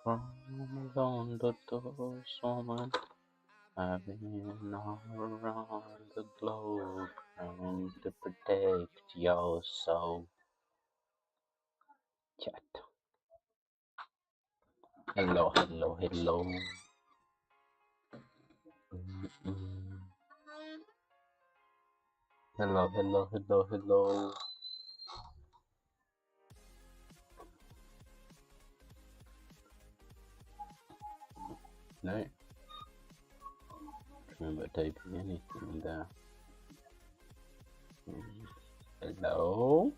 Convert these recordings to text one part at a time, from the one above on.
along the doors, woman. I've been all around the globe trying to protect your soul. Chat. Hello, hello, hello. Mm-mm. Hello, hello, hello, hello. No. Remember typing anything there. Hello?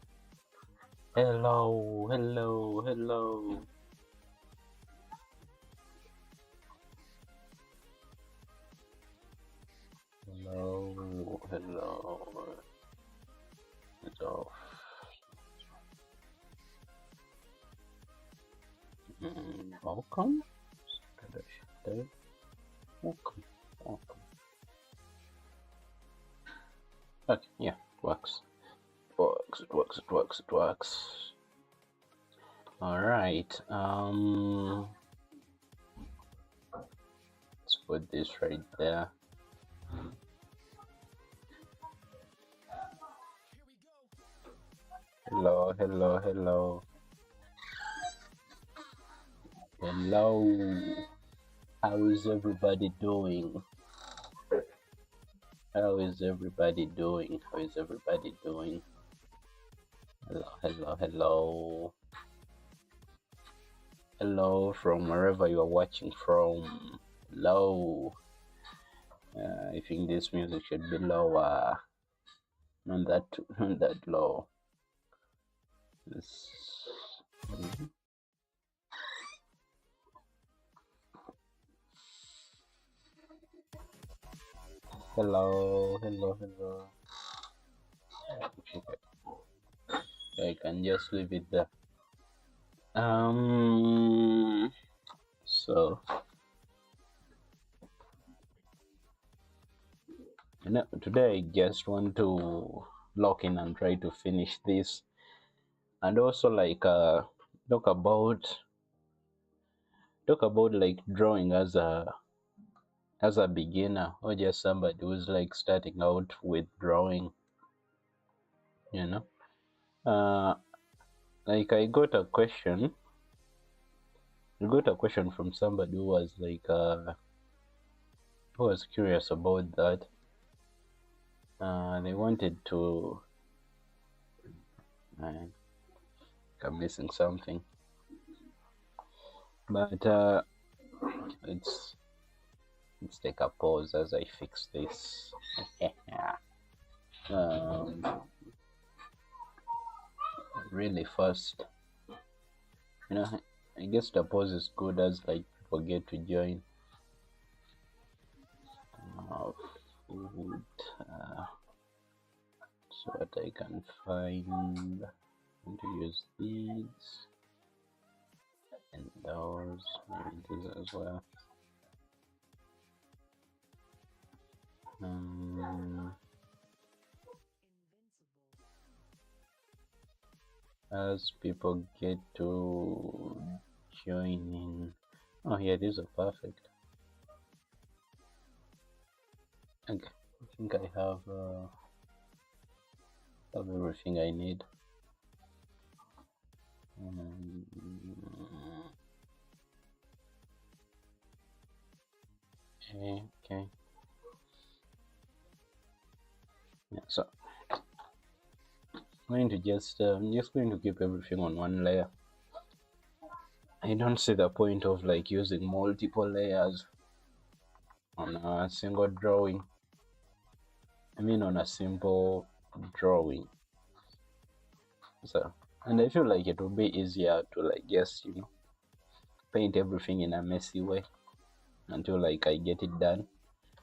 Hello, hello, hello. Hello, hello. It's off. Welcome. Welcome, welcome. Okay, yeah, it works. It works. Alright, let's put this right there. Hello, hello, hello. Hello. How is everybody doing? How is everybody doing? How is everybody doing? Hello, hello, hello. Hello from wherever you are watching from. Hello. I think this music should be lower. Not that low. This. Hello, hello, hello. Okay. I can just leave it there. So today I just want to lock in and try to finish this, and also like talk about like drawing as a beginner, or just somebody who's like starting out with drawing, you know. Like I got a question from somebody who was like who was curious about that. They wanted to I'm missing something, but let's take a pause as I fix this. Really fast, you know. I guess the pause is good as like people get to join. Food, so that I can find and to use these and those, maybe these as well. As people get to join in. Oh yeah, these are perfect. Okay, I think I have everything I need. Okay. Yeah, so I'm going to just going to keep everything on one layer. I don't see the point of like using multiple layers on a single drawing. I mean on a simple drawing. So, and I feel like it would be easier to like just, you know, paint everything in a messy way until like I get it done.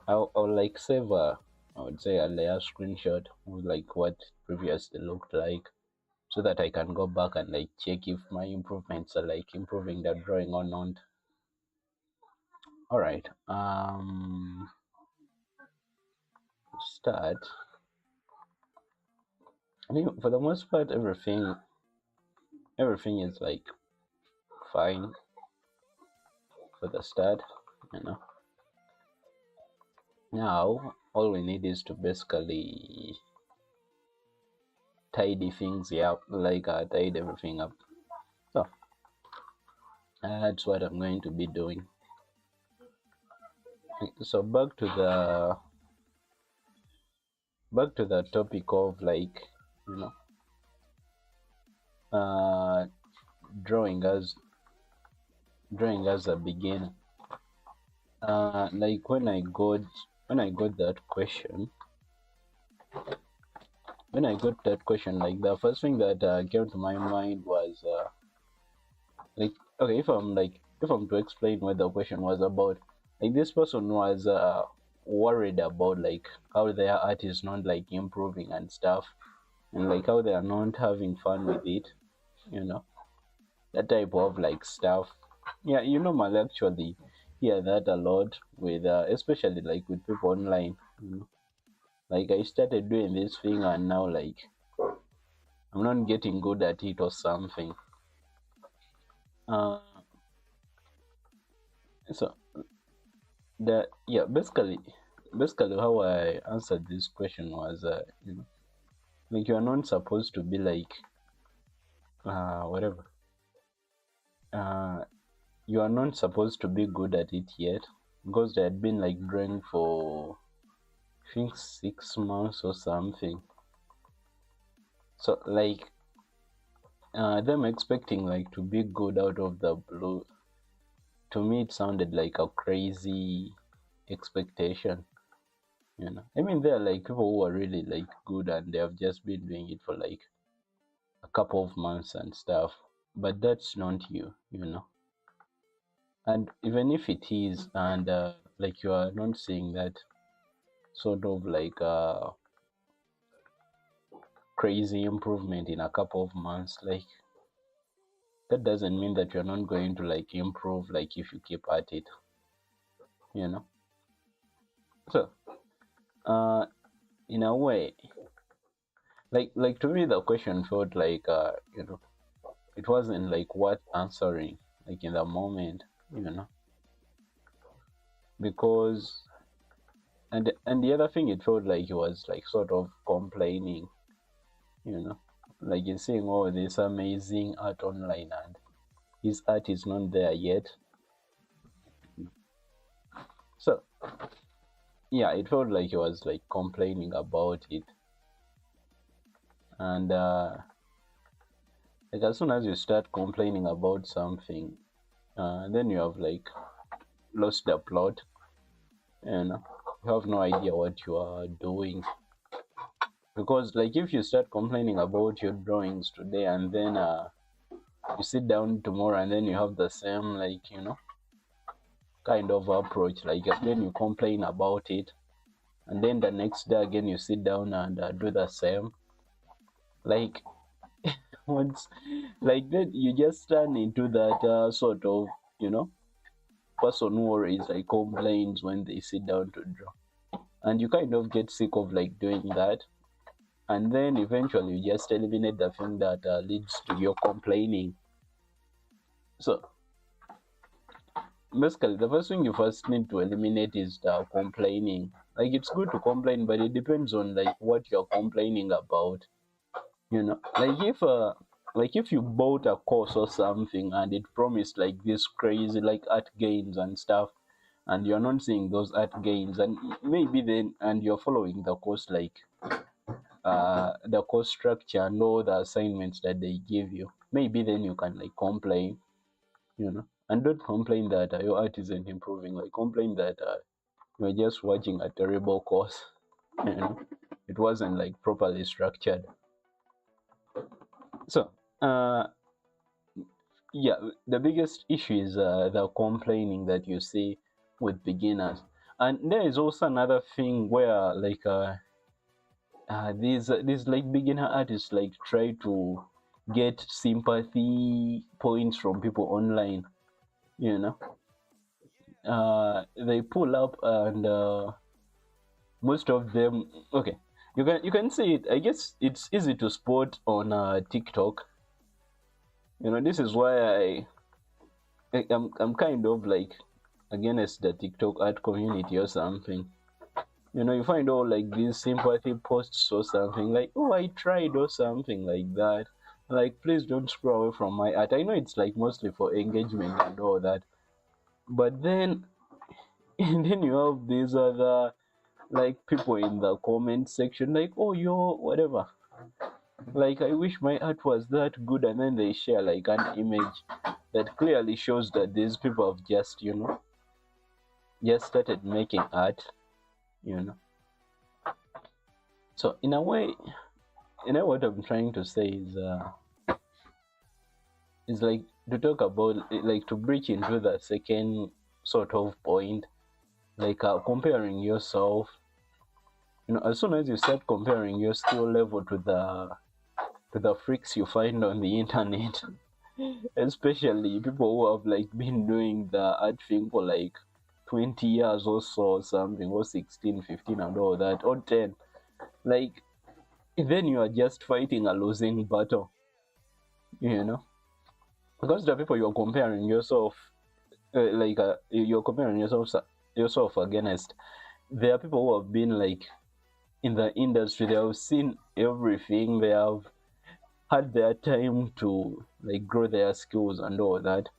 I'll like save I would say a layer screenshot of like what previously looked like, so that I can go back and like check if my improvements are like improving the drawing or not. All right, start. I mean, for the most part, everything is like fine. for the start, you know. Now all we need is to basically tidy things up, like tidy everything up. So that's what I'm going to be doing. So back to the topic of, like, you know, uh drawing as a beginner. Like when I got that question, like the first thing that came to my mind was like, okay, if I'm to explain what the question was about, like this person was worried about like how their art is not like improving and stuff, and like how they are not having fun with it, you know, that type of like stuff. Yeah, you normally actually hear that a lot with especially like with people online, you know? Like I started doing this thing and now like I'm not getting good at it or something. uh so the yeah basically how I answered this question was you know, like you're not supposed to be like whatever, uh you are not supposed to be good at it yet, because they had been like drawing for I think 6 months or something. So like them expecting like to be good out of the blue, to me it sounded like a crazy expectation, you know. I mean, there are like people who are really like good and they have just been doing it for like a couple of months and stuff, but that's not you, you know. And even if it is, and like you are not seeing that sort of like crazy improvement in a couple of months, like that doesn't mean that you're not going to like improve, like if you keep at it, you know. So uh in a way, like to me the question felt like you know, it wasn't like worth answering like in the moment, you know, because and the other thing, it felt like he was like sort of complaining, you know, like he's saying, oh, this amazing art online and his art is not there yet. So yeah, it felt like he was like complaining about it. And like as soon as you start complaining about something, then you have like lost the plot, and you have no idea what you are doing. Because like if you start complaining about your drawings today and then you sit down tomorrow and then you have the same, like, you know, kind of approach, like then you complain about it, and then the next day again you sit down and do the same, like once, like then you just turn into that sort of, you know, person who always like complains when they sit down to draw, and you kind of get sick of like doing that, and then eventually you just eliminate the thing that leads to your complaining. So basically the first thing you first need to eliminate is the complaining. Like it's good to complain, but it depends on like what you're complaining about, you know. Like if you bought a course or something and it promised like this crazy like art gains and stuff, and you're not seeing those art gains, and maybe then, and you're following the course, like the course structure and all the assignments that they give you, maybe then you can like complain, you know. And don't complain that your art isn't improving, like complain that you're just watching a terrible course, you know, it wasn't like properly structured. So uh yeah, the biggest issue is the complaining that you see with beginners. And there is also another thing where like these like beginner artists like try to get sympathy points from people online, you know. They pull up and most of them, okay, you can see it, I guess it's easy to spot on TikTok, you know. This is why I'm kind of like against the TikTok art community or something. You find all like these sympathy posts or something like, oh, I tried or something like that. Like, please don't scroll away from my art. I know it's like mostly for engagement and all that, but then and then you have these other like people in the comment section like, oh, you're whatever. Like, I wish my art was that good, and then they share like an image that clearly shows that these people have just, just started making art, you know. So in a way, what I'm trying to say is like to talk about like to breach into the second sort of point, like comparing yourself. As soon as you start comparing your skill level to the freaks you find on the internet, especially people who have like been doing the art thing for like 20 years or so, or something, or 16, 15, and all that, or 10, like, then you are just fighting a losing battle, you know because the people you're comparing yourself you're comparing yourself against, there are people who have been like in the industry. They have seen everything. They have had their time to like grow their skills and all that,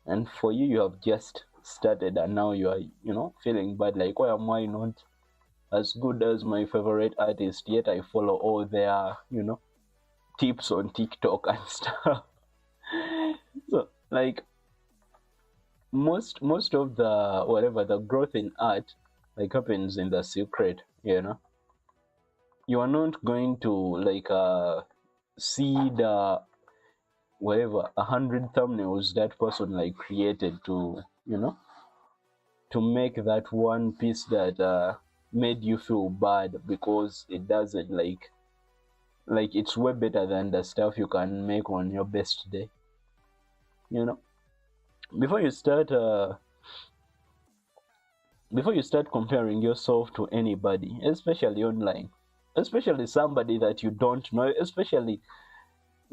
and for you, you have just started, and now you are feeling bad, like, why am I not as good as my favorite artist, yet I follow all their tips on TikTok and stuff. So like most of the whatever the growth in art like happens in the secret. You are not going to like see the whatever 100 thumbnails that person like created to to make that one piece that made you feel bad, because it doesn't like it's way better than the stuff you can make on your best day. you know before you start comparing yourself to anybody, especially online, especially somebody that you don't know, especially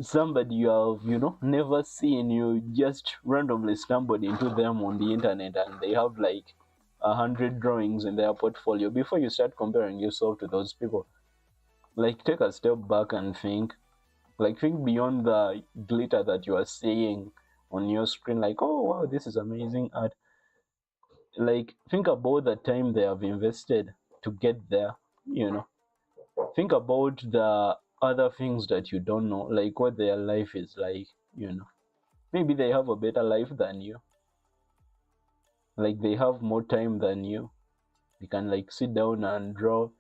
somebody you have never seen, you just randomly stumbled into them on the internet and they have like 100 drawings in their portfolio. Before you start comparing yourself to those people, like, take a step back and think beyond the glitter that you are seeing on your screen, like, oh wow, this is amazing art. Like, think about the time they have invested to get there. you know think about the other things that you don't know, like what their life is like. Maybe they have a better life than you, like they have more time than you. You can like sit down and draw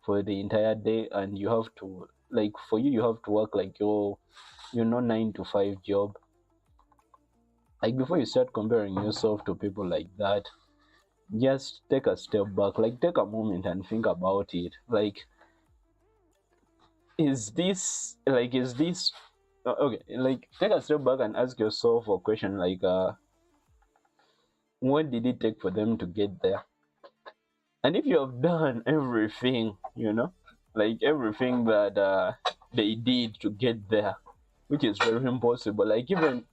for the entire day, and you have to like, for you, you have to work like your 9 to 5 job. Like, before you start comparing yourself to people like that, just take a step back, like take a moment and think about it. Like, is this okay, like take a step back and ask yourself a question like, what did it take for them to get there? And if you have done everything, like everything that they did to get there, which is very impossible, like even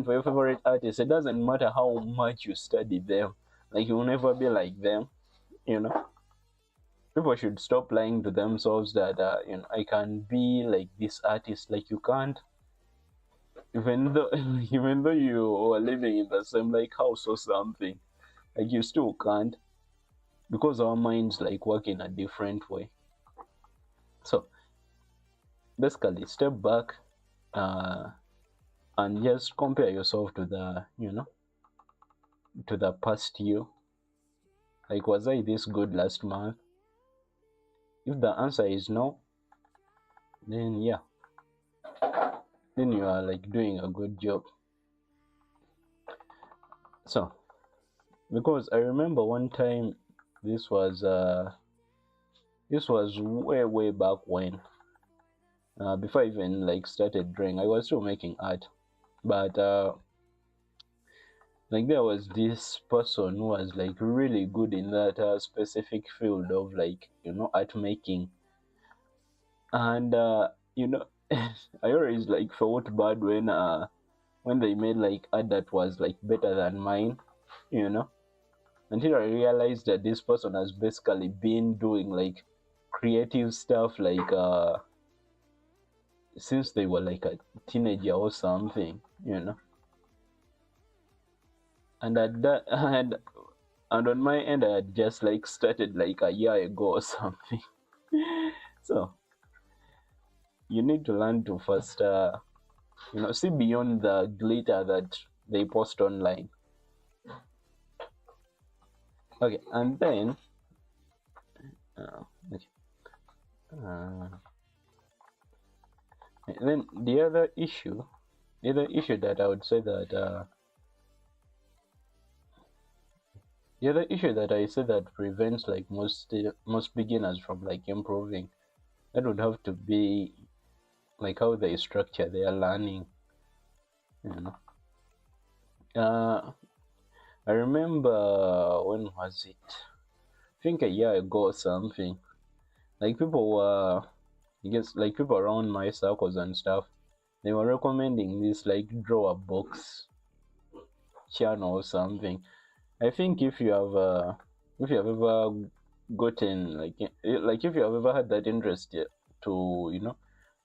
for your favorite artist, it doesn't matter how much you study them, like you will never be like them. you know People should stop lying to themselves that I can be like this artist. Like, you can't, even though even though you are living in the same like house or something, like you still can't, because our minds like work in a different way. So basically, step back, uh, and just compare yourself to the past you. Like, was I this good last month? If the answer is no, then yeah, then you are like doing a good job. So, because I remember one time, this was way back when, before I even like started drawing, I was still making art. But like, there was this person who was like really good in that specific field of like art making. And I always like felt bad when they made like art that was like better than mine. you know until I realized that this person has basically been doing like creative stuff like since they were like a teenager or something, you know. And at that and on my end I had just like started like a year ago or something. So you need to learn to first see beyond the glitter that they post online. Okay, and then okay. uh, then the other issue that I would say that the other issue that I say that prevents like most beginners from like improving, that would have to be like how they structure their learning, you know. uh I remember, when was it? I think a year ago or something. Like people were, I guess, like people around my circles and stuff, they were recommending this like drawer box channel or something. I think if you have ever gotten like if you have ever had that interest to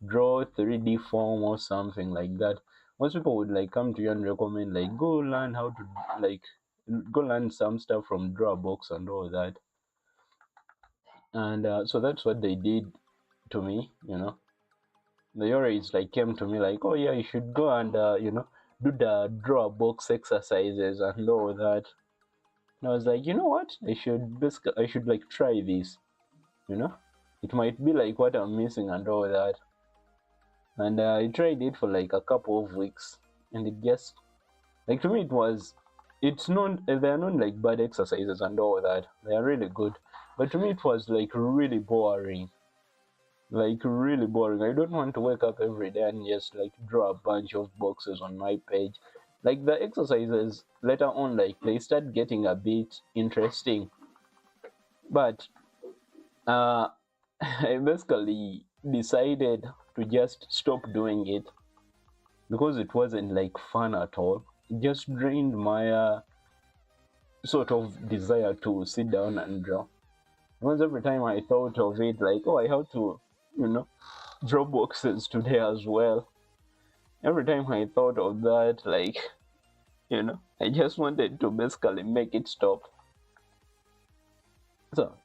draw 3D form or something like that, most people would like come to you and recommend like go learn how to like go learn some stuff from Drawbox and all that. And so that's what they did to me, you know. The always like came to me like, oh yeah, you should go and do the Drawbox exercises and all that. And I was like, you know what? I should like try this, you know? It might be like what I'm missing and all that. And I tried it for like a couple of weeks, and it just like to me it's not they're not like bad exercises and all that. They are really good, but to me it was like really boring. Like really boring. I don't want to wake up every day and just like draw a bunch of boxes on my page. Like the exercises later on, like they start getting a bit interesting, but I basically decided to just stop doing it because it wasn't like fun at all. It just drained my sort of desire to sit down and draw. Once every time I thought of it, like, oh, I have to, you know, draw boxes today as well. Every time I thought of that, like, I just wanted to basically make it stop. So,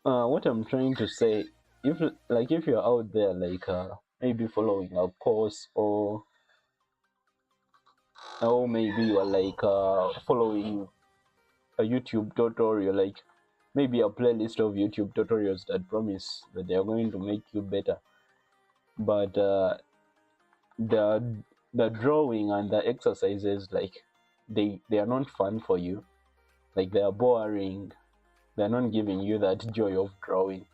what I'm trying to say, if you're out there, like, maybe following a course or maybe you're like following a YouTube tutorial, like maybe a playlist of YouTube tutorials that promise that they are going to make you better, but the the drawing and the exercises, like they are not fun for you. Like they are boring. They're not giving you that joy of drawing,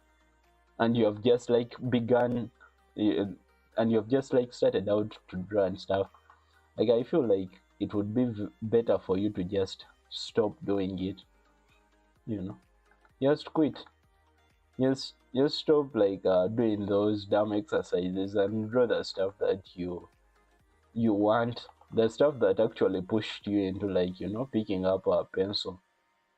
and you have just like begun, and you have just like started out to draw and stuff. Like I feel like it would be better for you to just stop doing it, you know. Just quit. Just stop like doing those dumb exercises and draw the stuff that you want, the stuff that actually pushed you into like picking up a pencil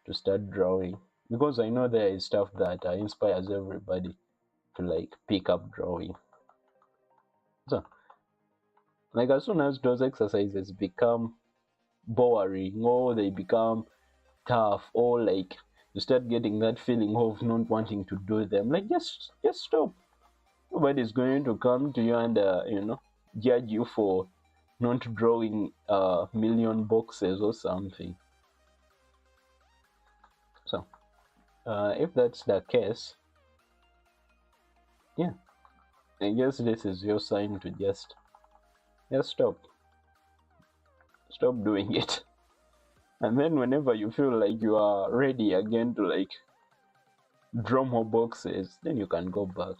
to start drawing. Because I know there is stuff that inspires everybody to like pick up drawing. So like as soon as those exercises become boring or they become tough, or like you start getting that feeling of not wanting to do them, like just stop. Nobody's going to come to you and judge you for not drawing a million boxes or something. So if that's the case, yeah, I guess this is your sign to just stop doing it. And then whenever you feel like you are ready again to like draw more boxes, then you can go back,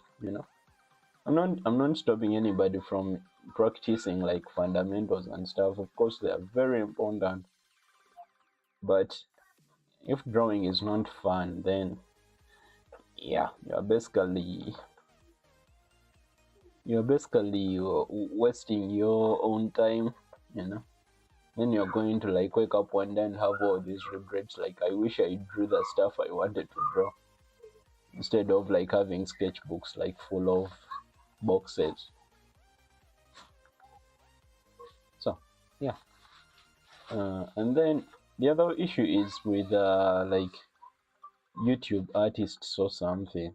I'm not stopping anybody from practicing like fundamentals and stuff. Of course they are very important, but if drawing is not fun, then yeah, you're basically wasting your own time, then you're going to like wake up one day and have all these regrets, like I wish I drew the stuff I wanted to draw, instead of like having sketchbooks like full of boxes. So yeah. And then the other issue is with like YouTube artists or something.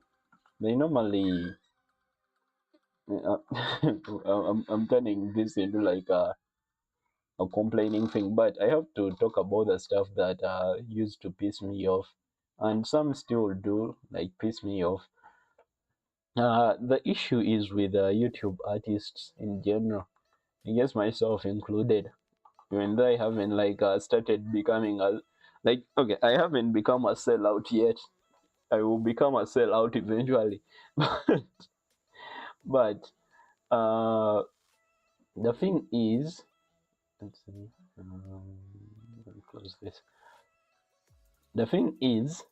They normally I'm turning this into like a complaining thing, but I have to talk about the stuff that used to piss me off, and some still do like piss me off. The issue is with YouTube artists in general, I guess myself included. Even though I haven't like started becoming a, like, okay, I haven't become a sellout yet. I will become a sellout eventually. But uh, the thing is, let's see, let me close this. The thing is,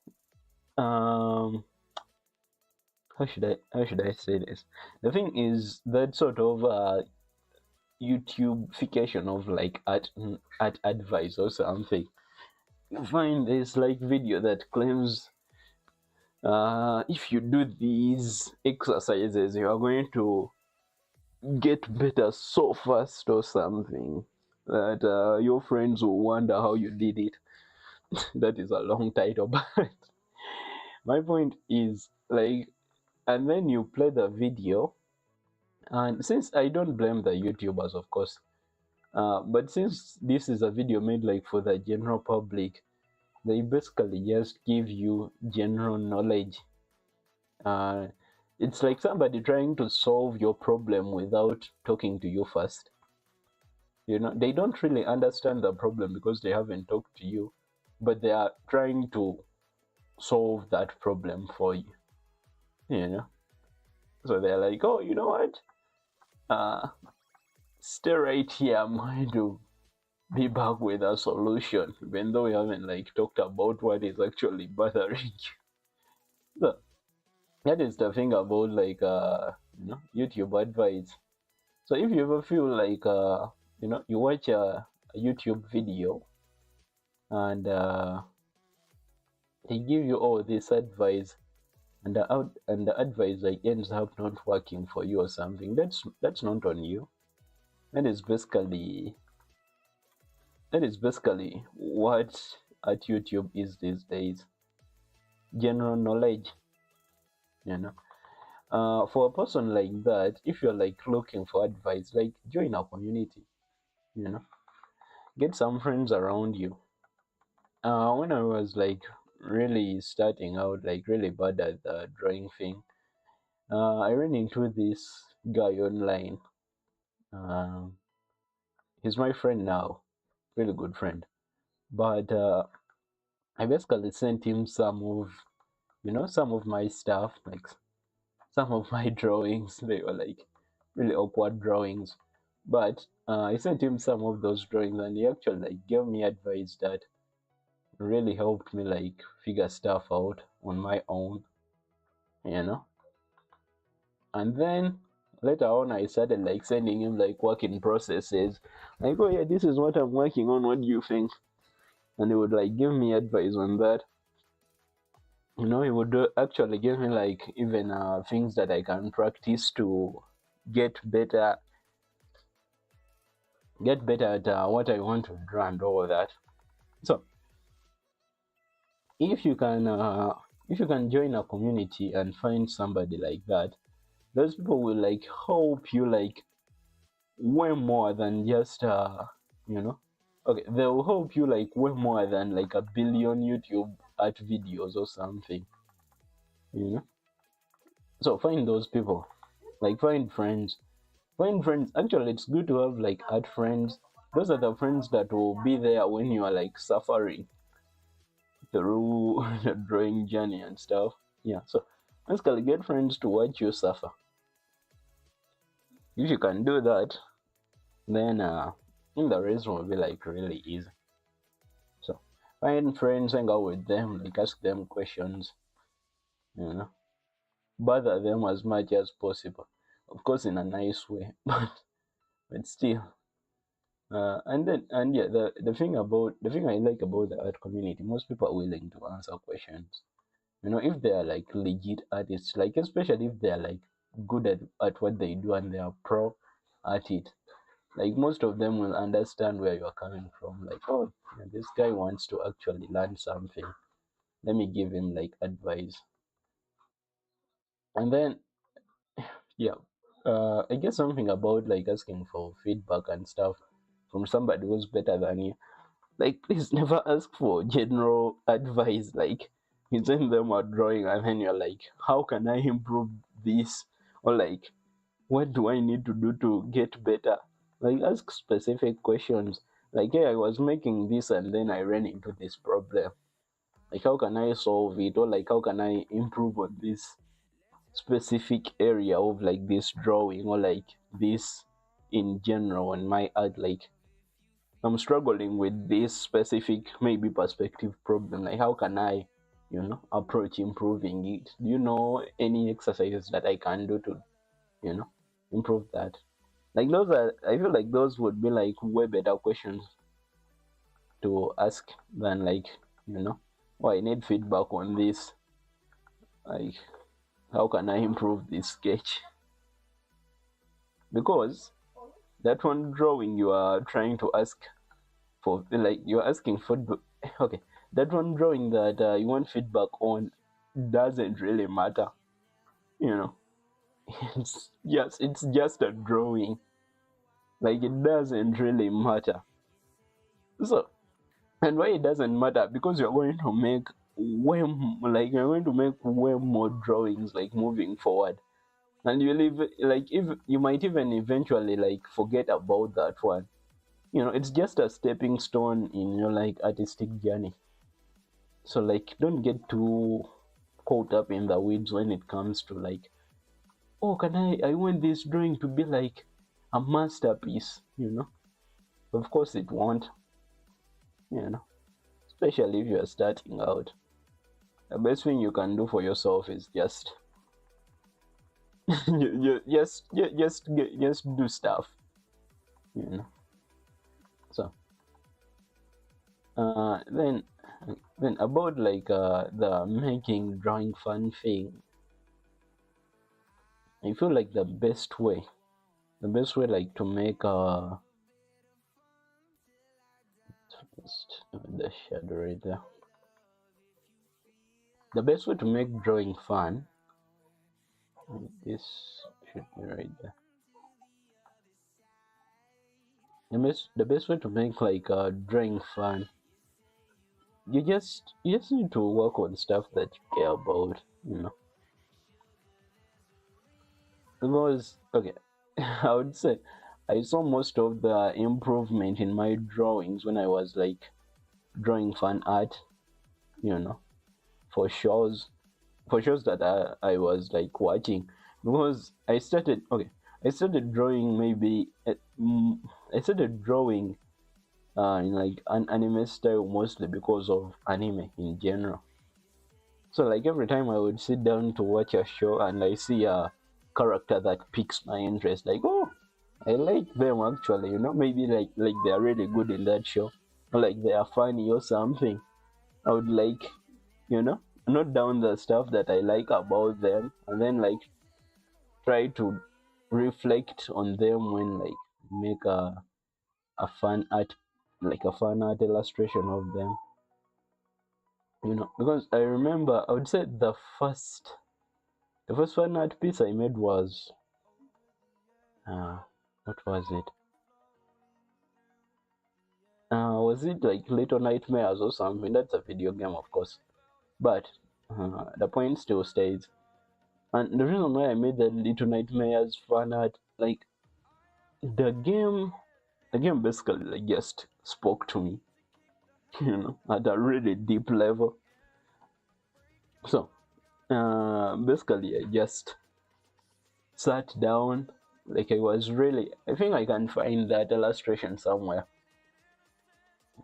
um, how should I say this? The thing is that sort of YouTubeification of like art advice or something. You find this like video that claims if you do these exercises, you are going to get better so fast or something that your friends will wonder how you did it. That is a long title, but my point is like, and then you play the video, and since I don't blame the YouTubers, of course, but since this is a video made like for the general public, they basically just give you general knowledge. Uh, it's like somebody trying to solve your problem without talking to you first. You know, they don't really understand the problem because they haven't talked to you, but they are trying to solve that problem for you. You know, so they're like, oh, you know what? Uh, Stay right here. I'm going to be back with a solution, even though we haven't like talked about what is actually bothering you. So that is the thing about like YouTube advice. So if you ever feel like you watch a YouTube video and they give you all this advice, and the advice like ends up not working for you or something, that's not on you. That is basically what at YouTube is these days. General knowledge, you know. For a person like that, if you're like looking for advice, like join a community, you know, get some friends around you. When I was like really starting out, like really bad at the drawing thing, I ran into this guy online. Um, he's my friend now, really good friend. But I basically sent him some of my stuff, like some of my drawings. They were like really awkward drawings, but I sent him some of those drawings, and he actually like gave me advice that really helped me like figure stuff out on my own, you know. And then later on, I started like sending him like work in processes, like, oh yeah, this is what I'm working on. What do you think? And he would like give me advice on that. You know, he would actually give me like even things that I can practice to get better, at what I want to draw and all that. So if you can, join a community and find somebody like that, those people will like help you like way more than just you know okay, they will help you like way more than like a billion YouTube art videos or something, you know. So find those people, like find friends. Actually, it's good to have like art friends. Those are the friends that will be there when you are like suffering through the drawing journey and stuff. Yeah, so basically get friends to watch you suffer. If you can do that, then in the rest will be like really easy. So find friends, hang out with them, like ask them questions, you know, bother them as much as possible. Of course, in a nice way, but still, And yeah, the thing I like about the art community, most people are willing to answer questions. If they are like legit artists, like especially if they are like good at what they do and they are pro at it, like most of them will understand where you're coming from. Like, oh, yeah, this guy wants to actually learn something. Let me give him like advice. And then yeah, I guess something about like asking for feedback and stuff from somebody who's better than you. Like, please never ask for general advice. Like, you send them a drawing and then you're like, how can I improve this? Or like, what do I need to do to get better? Like, ask specific questions. Like, hey, I was making this and then I ran into this problem. Like, how can I solve it? Or like, how can I improve on this specific area of like this drawing, or like this in general on my art? Like, I'm struggling with this specific maybe perspective problem. Like, how can I, approach improving it? Do you know any exercises that I can do to, you know, improve that? Like, I feel like those would be like way better questions to ask than like, oh, I need feedback on this. Like, how can I improve this sketch? Because that one drawing you are trying to ask for, like you're asking for, okay, that one drawing that you want feedback on doesn't really matter, you know it's just a drawing. Like, it doesn't really matter. So, and why it doesn't matter? Because you're going to make you're going to make way more drawings like moving forward, and you live like, if you might even eventually like forget about that one. It's just a stepping stone in your like artistic journey. So like, don't get too caught up in the weeds when it comes to like, oh, can I want this drawing to be like a masterpiece. Of course it won't, you know especially if you're starting out. The best thing you can do for yourself is just just do stuff, you know so then about like the making drawing fun thing, I feel like the best way like to make just the shadow right there. The best way to make drawing fun, this should be right there. The best way to make like drawing fun, you just need to work on stuff that you care about, because okay, I would say I saw most of the improvement in my drawings when I was like drawing fan art, you know, for shows, that I was like watching. Because I started drawing maybe I started drawing in like an anime style, mostly because of anime in general. So like, every time I would sit down to watch a show and I see a character that piques my interest, like, oh, I like them actually, maybe like they are really good in that show, or like they are funny or something. I would like, you know, note down the stuff that I like about them, and then like try to reflect on them when like make a fun art, like a fun art illustration of them. Because I remember, I would say the first fun art piece I made was uh what was it? Was it like Little Nightmares or something? That's a video game, of course. But the point still stays. And the reason why I made that Little Nightmares fan art, like the game, basically like just spoke to me, at a really deep level. So basically, I just sat down, like I think I can find that illustration somewhere.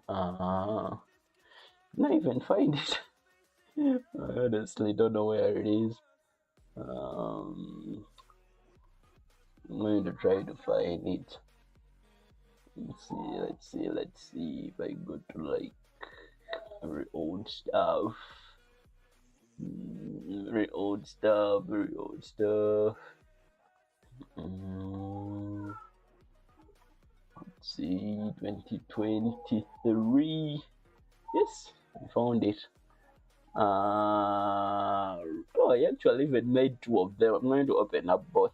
Not even find it. I honestly don't know where it is. I'm going to try to find it. Let's see if I go to like very old stuff. Very old stuff, very old stuff. Mm, let's see, 2023. Yes, I found it. Oh, I actually even made two of them. I'm going to open up both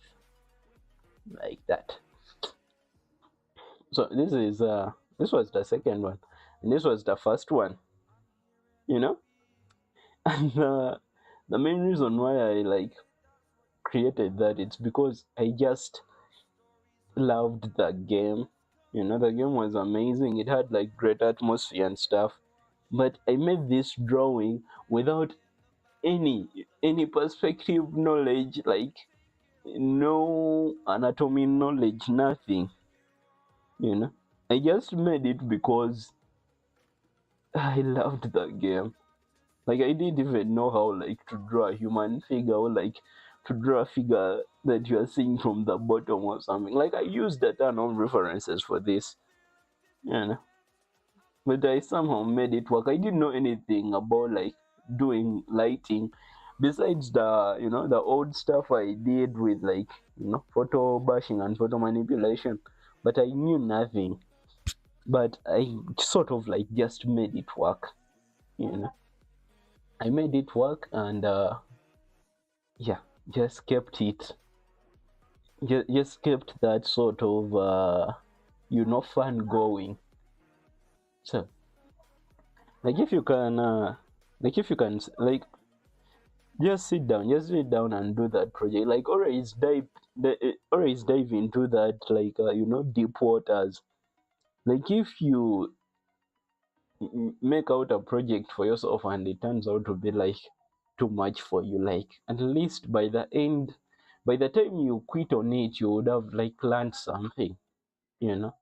like that. So this was the second one, and this was the first one. You know, and the main reason why I like created that it's because I just loved the game. The game was amazing. It had like great atmosphere and stuff. But I made this drawing without any perspective knowledge, like no anatomy knowledge, nothing. You know, I just made it because I loved the game. Like I didn't even know how like to draw a human figure or like to draw a figure that you are seeing from the bottom or something. Like I used a ton of references for this, you know. But I somehow made it work. I didn't know anything about like doing lighting besides the old stuff I did with like photo bashing and photo manipulation. But I knew nothing. But I sort of like just made it work, you know. I made it work and yeah, just kept it, just kept that sort of fun going. So like if you can like just sit down and do that project. Like always dive into that like deep waters. Like if you make out a project for yourself and it turns out to be like too much for you, like at least by the time you quit on it, you would have like learned something, you know.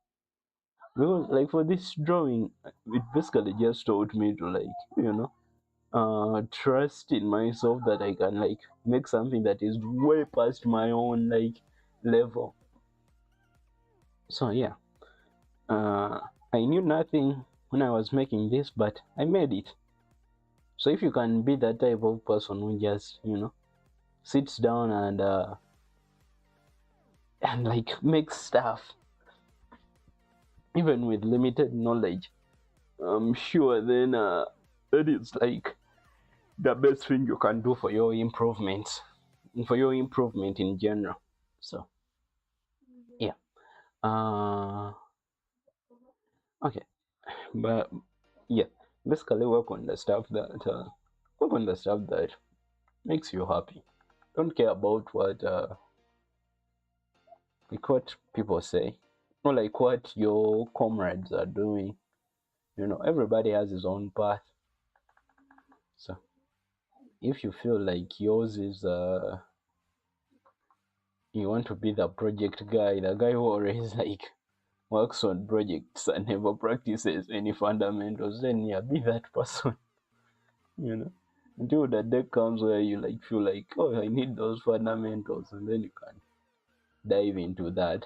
Because like for this drawing, it basically just taught me to like trust in myself that I can like make something that is way past my own like level. So yeah, uh, I knew nothing when I was making this, but I made it. So if you can be that type of person who just sits down and like makes stuff even with limited knowledge, I'm sure then that is like the best thing you can do for your improvement, for your improvement in general. So yeah, uh okay, but yeah, basically work on the stuff that makes you happy. Don't care about what people say or like what your comrades are doing. Everybody has his own path. So if you feel like yours is you want to be the project guy, the guy who always like works on projects and never practices any fundamentals, then yeah, be that person. you know until the day comes where you like feel like, oh, I need those fundamentals, and then you can dive into that.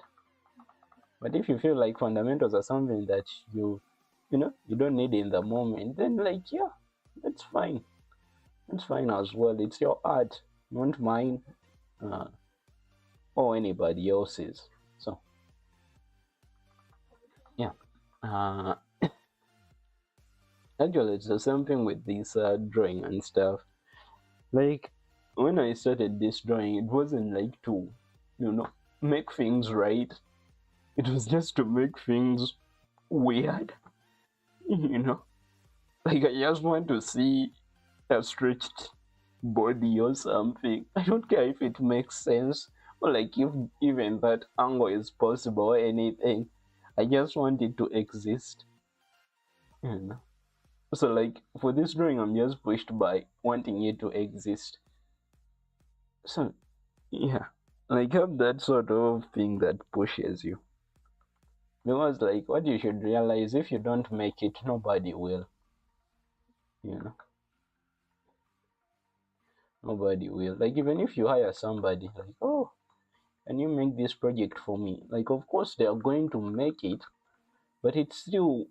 But if you feel like fundamentals are something that you don't need in the moment, then like yeah, that's fine. That's fine as well. It's your art, not mine, uh, or anybody else's. So yeah, uh, actually, it's the same thing with this drawing and stuff. Like when I started this drawing, it wasn't like to, make things right. It was just to make things weird, you know. Like I just want to see a stretched body or something. I don't care if it makes sense or like if even that angle is possible or anything. I just want it to exist. You know. So like for this drawing, I'm just pushed by wanting it to exist. So yeah, like have that sort of thing that pushes you. Because like what you should realize, if you don't make it, nobody will. You know, nobody will. Like even if you hire somebody, like, oh, can you make this project for me? Like of course they are going to make it, but it still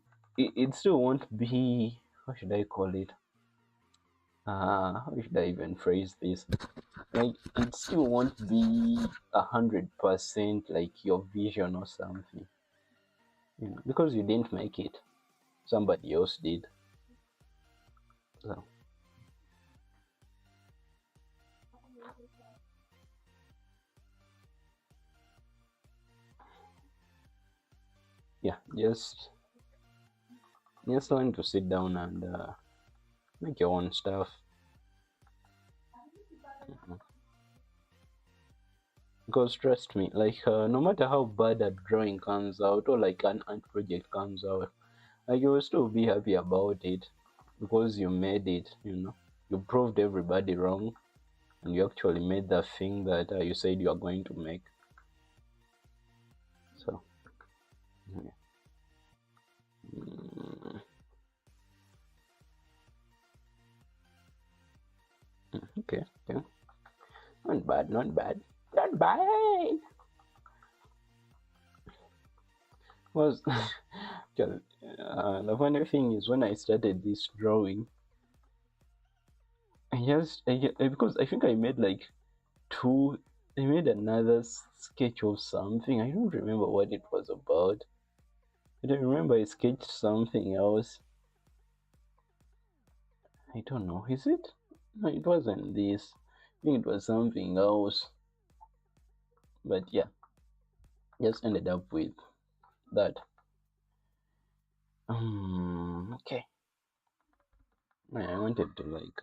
won't be, how should I call it? How should I even phrase this? Like it still won't be 100% like your vision or something, because you didn't make it, somebody else did. So yeah, just learn to sit down and make your own stuff. Mhm. Because trust me, like no matter how bad a drawing comes out or like an art project comes out, like you will still be happy about it because you made it. You proved everybody wrong, and you actually made the thing that you said you are going to make. So yeah. Mm, okay, okay, not bad, not bad, not bad. Was the funny thing is when I started this drawing, because I think I made like two. I made another sketch of something. I don't remember what it was about. I don't remember I sketched something else. I don't know. Is it? No, it wasn't this. I think it was something else. But yeah, just ended up with that. Okay. I wanted to like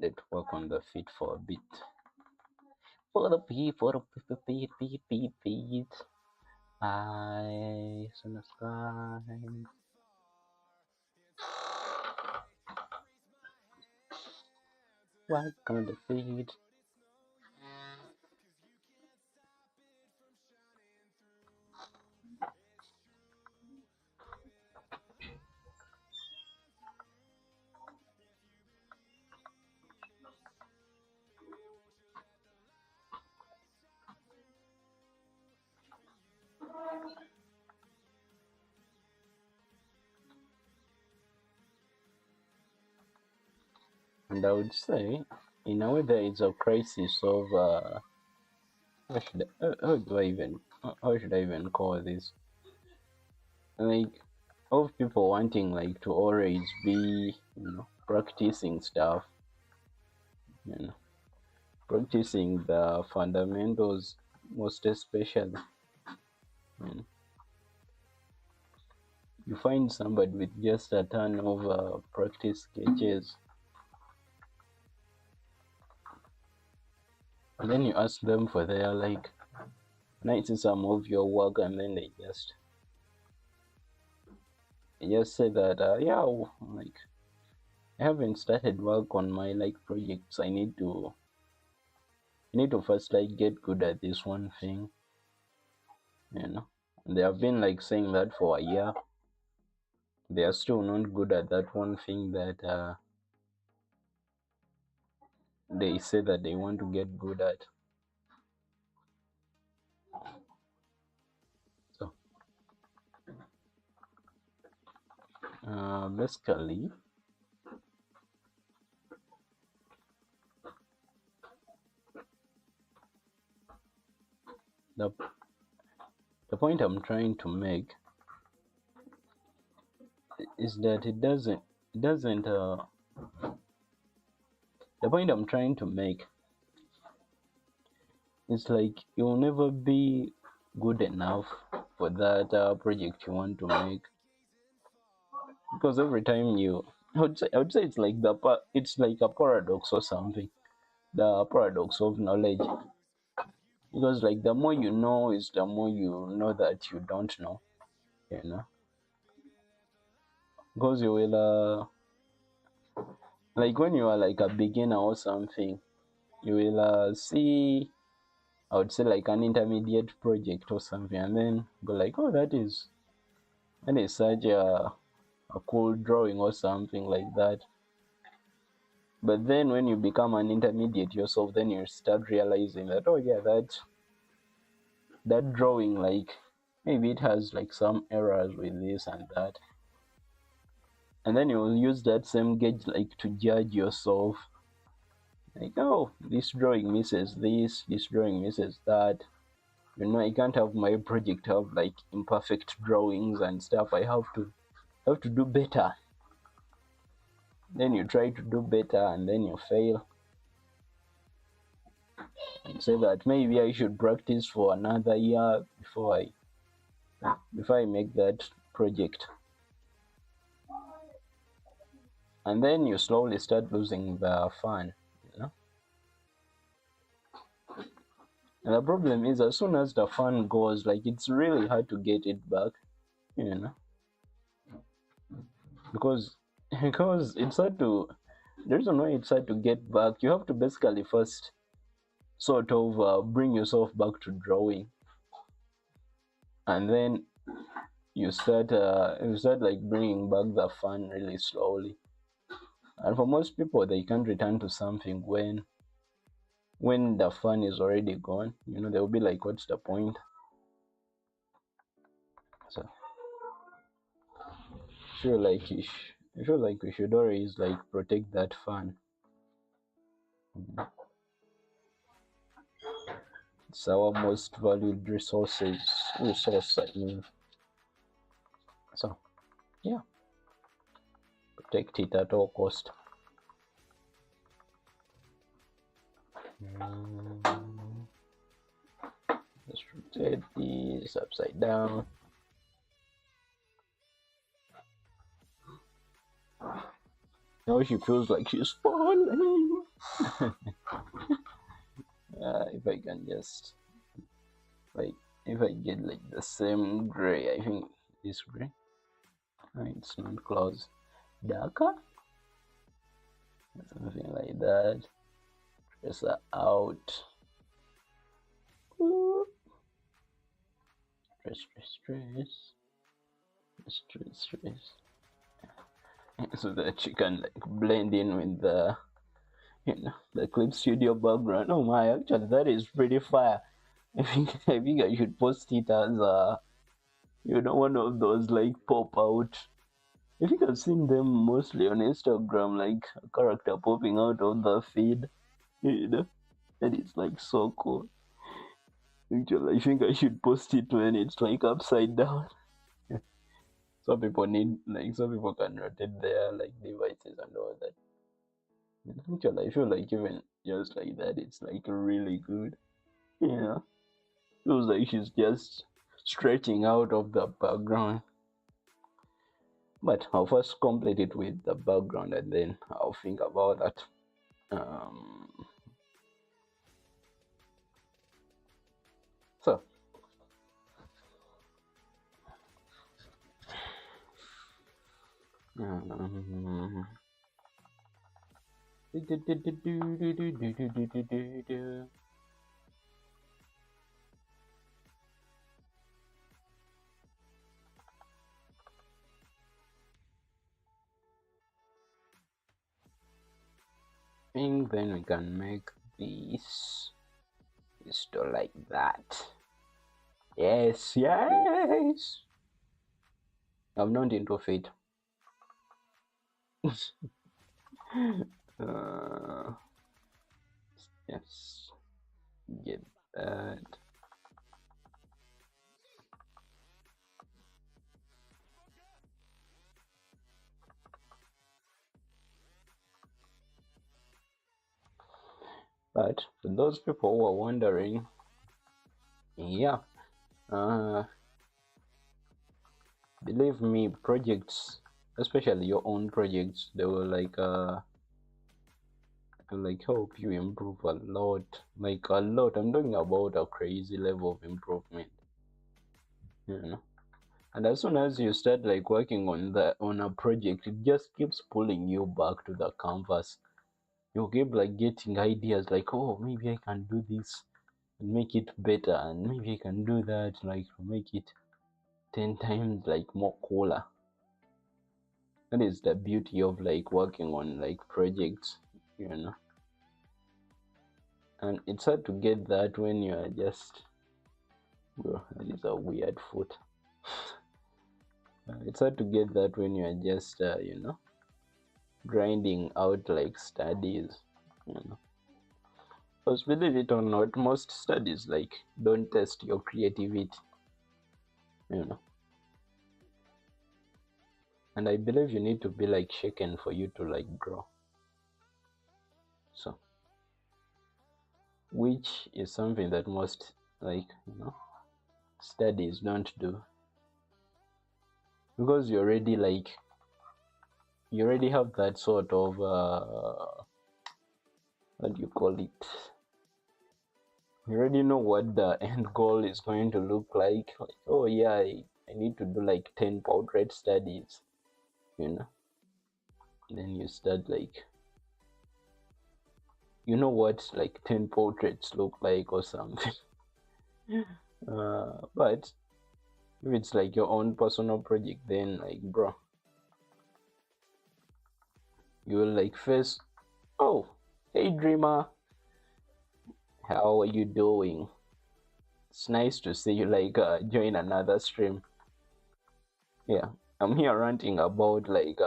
let work on the feet for a bit. For the beat, for the beat. I subscribe. Work on the feet. And I would say, in a way, there is a crisis of how do I even how should I even call this? Like of people wanting like to always be practicing stuff, you know practicing the fundamentals most especially. You find somebody with just a ton of practice sketches, and then you ask them for their like, can I see some of your work? And then they just say that yeah, like I haven't started work on my like projects. I need to first like get good at this one thing, you know. And they have been like saying that for a year. They are still not good at that one thing that they say that they want to get good at. So basically, the the point I'm trying to make is that it doesn't the point I'm trying to make is like you'll never be good enough for that project you want to make, because every time I would say it's like it's like a paradox or something, the paradox of knowledge, because like the more you know is the more you know that you don't know, you know because you will like when you are like a beginner or something, you will see, I would say like an intermediate project or something, and then go like, oh, that is such a cool drawing or something like that. But then when you become an intermediate yourself, then you start realizing that, oh yeah, that drawing, like maybe it has like some errors with this and that, and then you will use that same gauge like to judge yourself, like, oh, this drawing misses this drawing misses that. I can't have my project have like imperfect drawings and stuff. I have to do better. Then you try to do better and then you fail. And say that maybe I should practice for another year before I make that project. And then you slowly start losing the fun, you know. And the problem is, as soon as the fun goes, like it's really hard to get it back, you know, because it's hard to. The reason why it's hard to get back, you have to basically first sort of bring yourself back to drawing, and then you start like bringing back the fun really slowly. And for most people, they can't return to something when the fun is already gone. They'll be like, what's the point? So I feel like we should always like protect that fun. It's our most valued resource, I mean. So yeah, protect it at all cost. Let's rotate this upside down. Now she feels like she's falling. If I can just like, if I get like the same gray, I think this gray. It's not close. Darker, something like that. Trace her out. Trace. So that you can like blend in with the Clip Studio background. Oh my, actually that is pretty fire. I think I should post it as one of those like pop out. I think I've seen them mostly on Instagram, like a character popping out of the feed, and it's like so cool. Actually, I think I should post it when it's like upside down. Some people can rotate their like devices and all that. Actually, I feel like even just like that, it's like really good. Feels like she's just stretching out of the background. But I'll first complete it with the background and then I'll think about that. So I think then we can make this to like that. Yes. I'm not into it. Yes, get that. But for those people who are wondering, yeah, believe me, projects, especially your own projects, they will like help you improve a lot. Like a lot. I'm talking about a crazy level of improvement. And as soon as you start like working on a project, it just keeps pulling you back to the canvas. You keep like getting ideas like, oh, maybe I can do this and make it better, and maybe I can do that, like to make it 10 times like more cooler. That is the beauty of like working on like projects. you know. And it's hard to get that when you are just, bro, that is a weird foot. It's hard to get that when you are just, grinding out like studies, you know. Because believe it or not, most studies like don't test your creativity, you know. And I believe you need to be like shaken for you to like grow. So, which is something that most like, studies don't do, because you already have that sort of what do you call it, you already know what the end goal is going to look like, oh yeah, I need to do like 10 portrait studies, you know. Then you start like, you know what like 10 portraits look like or something. But if it's like your own personal project, then like, bro, you will like face, oh, hey dreamer, how are you doing? It's nice to see you like join another stream. Yeah, I'm here ranting about like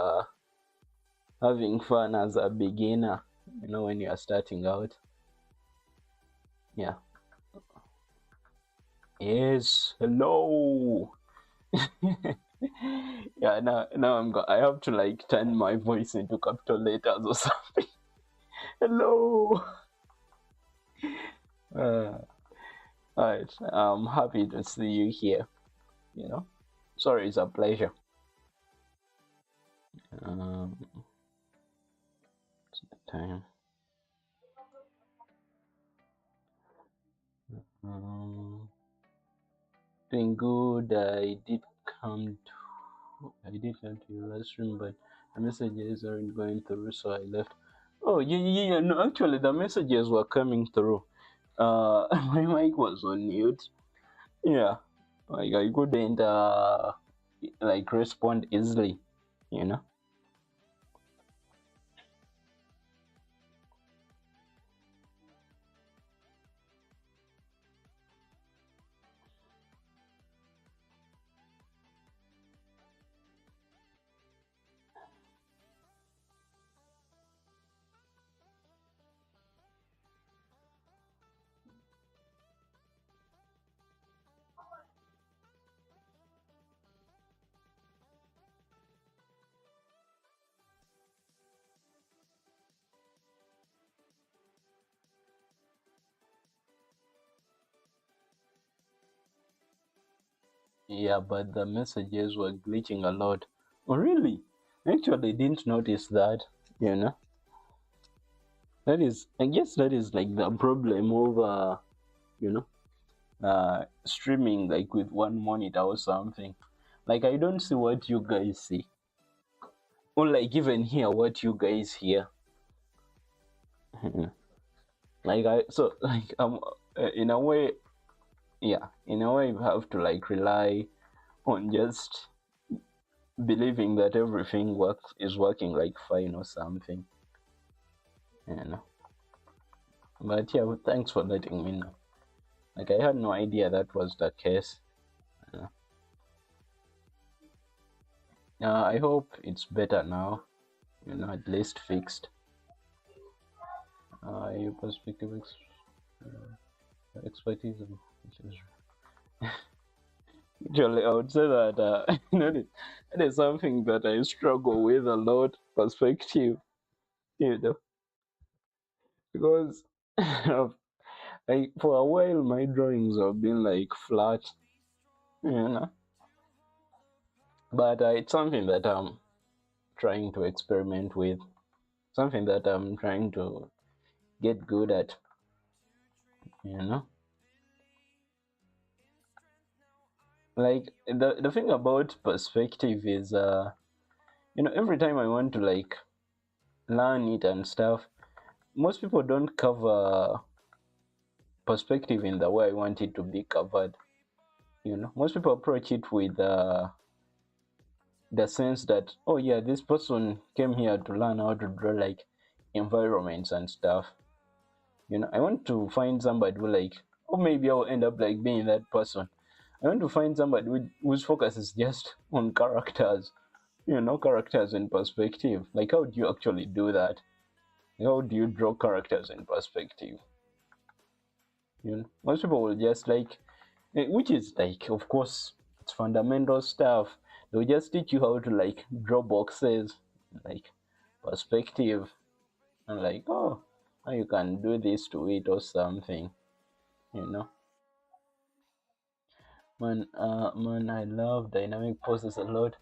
having fun as a beginner, when you are starting out. Yeah. Yes, hello. Yeah, now I have to like turn my voice into capital letters or something. Hello. uh, all right, I'm happy to see you here, sorry, it's a pleasure. um Time. um Doing good. I did come to your last room, but the messages aren't going through, so I left. Oh, yeah, yeah, yeah. No, actually, the messages were coming through. My mic was on mute. Yeah, like I couldn't like respond easily, you know. Yeah, but the messages were glitching a lot. Oh, really? Actually, didn't notice that. You know, that is, I guess, that is like the problem of you know, streaming like with one monitor or something. Like I don't see what you guys see, or like even hear what you guys hear. Like I so like in a way, yeah, in a way you have to like rely on just believing that everything works is working like fine or something, you know. But yeah, well, thanks for letting me know. Like I had no idea that was the case. You know. I hope it's better now. At least fixed. Your perspective, expertise, actually, I would say that that is something that I struggle with a lot. Perspective, you know, because like for a while my drawings have been like flat, you know, but it's something that I'm trying to experiment with, something that I'm trying to get good at, you know. Like the thing about perspective is every time I want to like learn it and stuff, most people don't cover perspective in the way I want it to be covered. Most people approach it with the sense that, oh yeah, this person came here to learn how to draw like environments and stuff. I want to find somebody who like, or maybe I'll end up like being that person. I want to find somebody whose focus is just on characters, characters in perspective. Like, how do you actually do that? How do you draw characters in perspective? Most people will just like, which is like, of course, it's fundamental stuff. They'll just teach you how to like draw boxes, like perspective, and like, oh, how you can do this to it or something, you know. Man, I love dynamic poses a lot.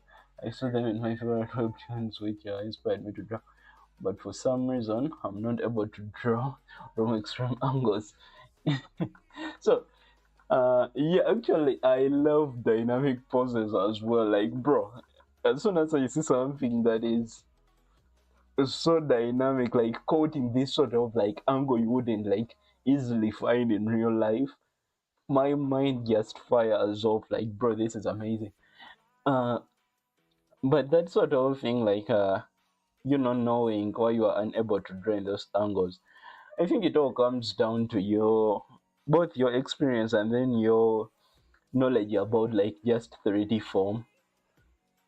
I saw them in my favorite webtoons, which inspired me to draw. But for some reason, I'm not able to draw from extreme angles. So, yeah, actually, I love dynamic poses as well. Like, bro, as soon as I see something that is so dynamic, like caught in this sort of like angle you wouldn't like easily find in real life, my mind just fires off like, bro, this is amazing. uh but that sort of thing, like knowing why you are unable to draw in those angles, I think it all comes down to your both your experience and then your knowledge about like just 3D form.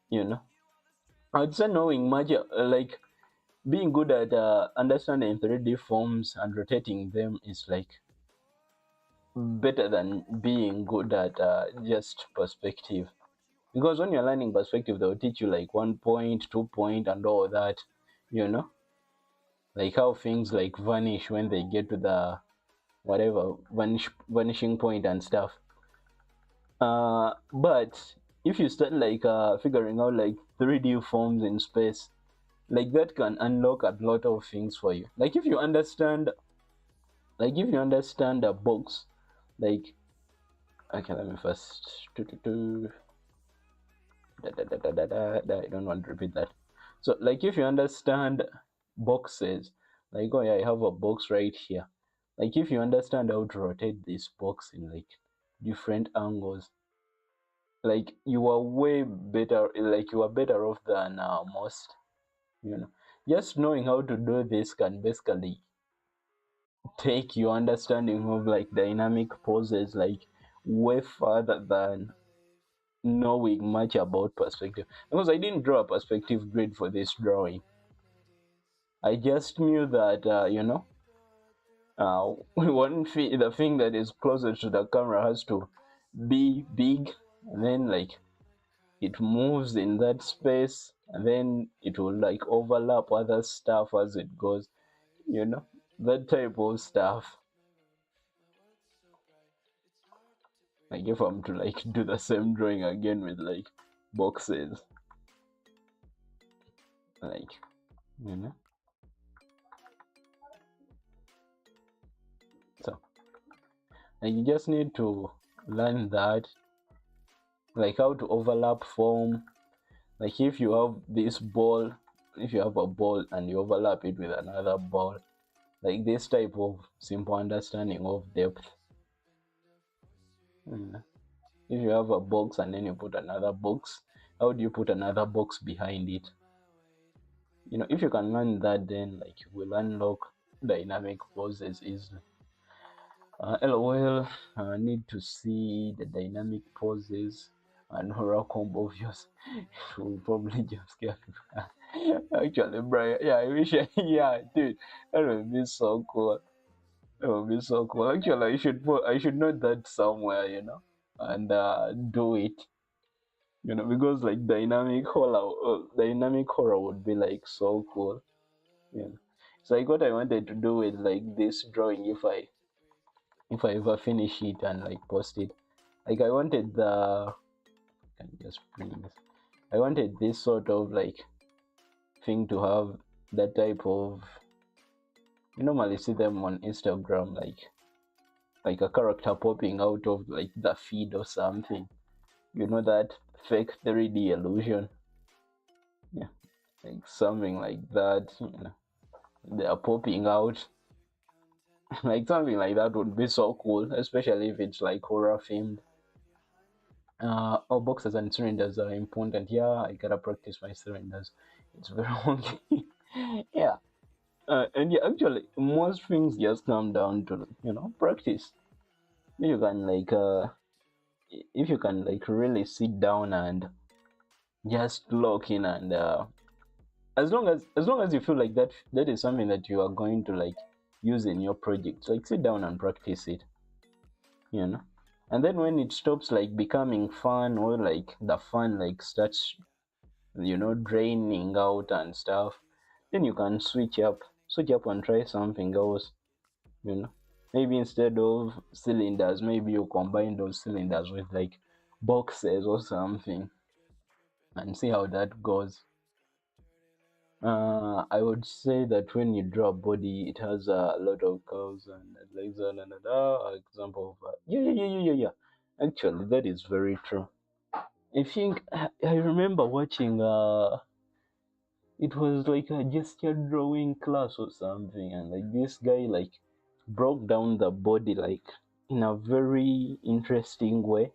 you know I'd say knowing magic, like being good at understanding 3D forms and rotating them is like better than being good at just perspective. Because when you're learning perspective, they'll teach you like 1 point, 2 point, and all that, you know, like how things like vanish when they get to the whatever vanishing point and stuff. But if you start like figuring out like 3D forms in space, like that can unlock a lot of things for you. Like if you understand a box, like, okay, let me first I don't want to repeat that. So like if you understand boxes, like, oh yeah, I have a box right here. Like if you understand how to rotate this box in like different angles, like you are better off than most. you know just knowing how to do this can basically take your understanding of like dynamic poses like way further than knowing much about perspective, because I didn't draw a perspective grid for this drawing. I just knew that the thing that is closer to the camera has to be big, and then like it moves in that space, and then it will like overlap other stuff as it goes, you know that type of stuff. Like if I'm to like do the same drawing again with like boxes, like, you know so like you just need to learn that, like how to overlap form. Like if you have this ball, if you have a ball and you overlap it with another ball, like this type of simple understanding of depth. If you have a box and then you put another box, how do you put another box behind it? If you can learn that, then like you will unlock dynamic poses easily. LOL, I need to see the dynamic poses and horror combo views. It will probably just get actually, Brian. Yeah, I wish yeah, dude, that would be so cool. That would be so cool. Actually, I should note that somewhere, and do it. Because like dynamic horror would be like so cool. It's like what I wanted to do with like this drawing, if I ever finish it and like post it. Like I wanted can you just bring this? I wanted this sort of like thing to have that type of, you normally see them on Instagram, like a character popping out of like the feed or something. That fake 3D illusion. Yeah, like something like that. They are popping out. Like something like that would be so cool, especially if it's like horror themed. Boxes and cylinders are important. Yeah, I gotta practice my cylinders. It's very wonky. Yeah. And yeah, actually, most things just come down to practice. You can like if you can like really sit down and just lock in and as long as you feel like that is something that you are going to like use in your project, like sit down and practice it, you know. And then when it stops like becoming fun, or like the fun like starts draining out and stuff, then you can switch up and try something else, you know. Maybe instead of cylinders, maybe you combine those cylinders with like boxes or something and see how that goes. I would say that when you draw a body, it has a lot of curves and legs and example of yeah, yeah, yeah, yeah, yeah, yeah. Actually, that is very true. I think I remember watching it was like a gesture drawing class or something, and like this guy like broke down the body like in a very interesting way.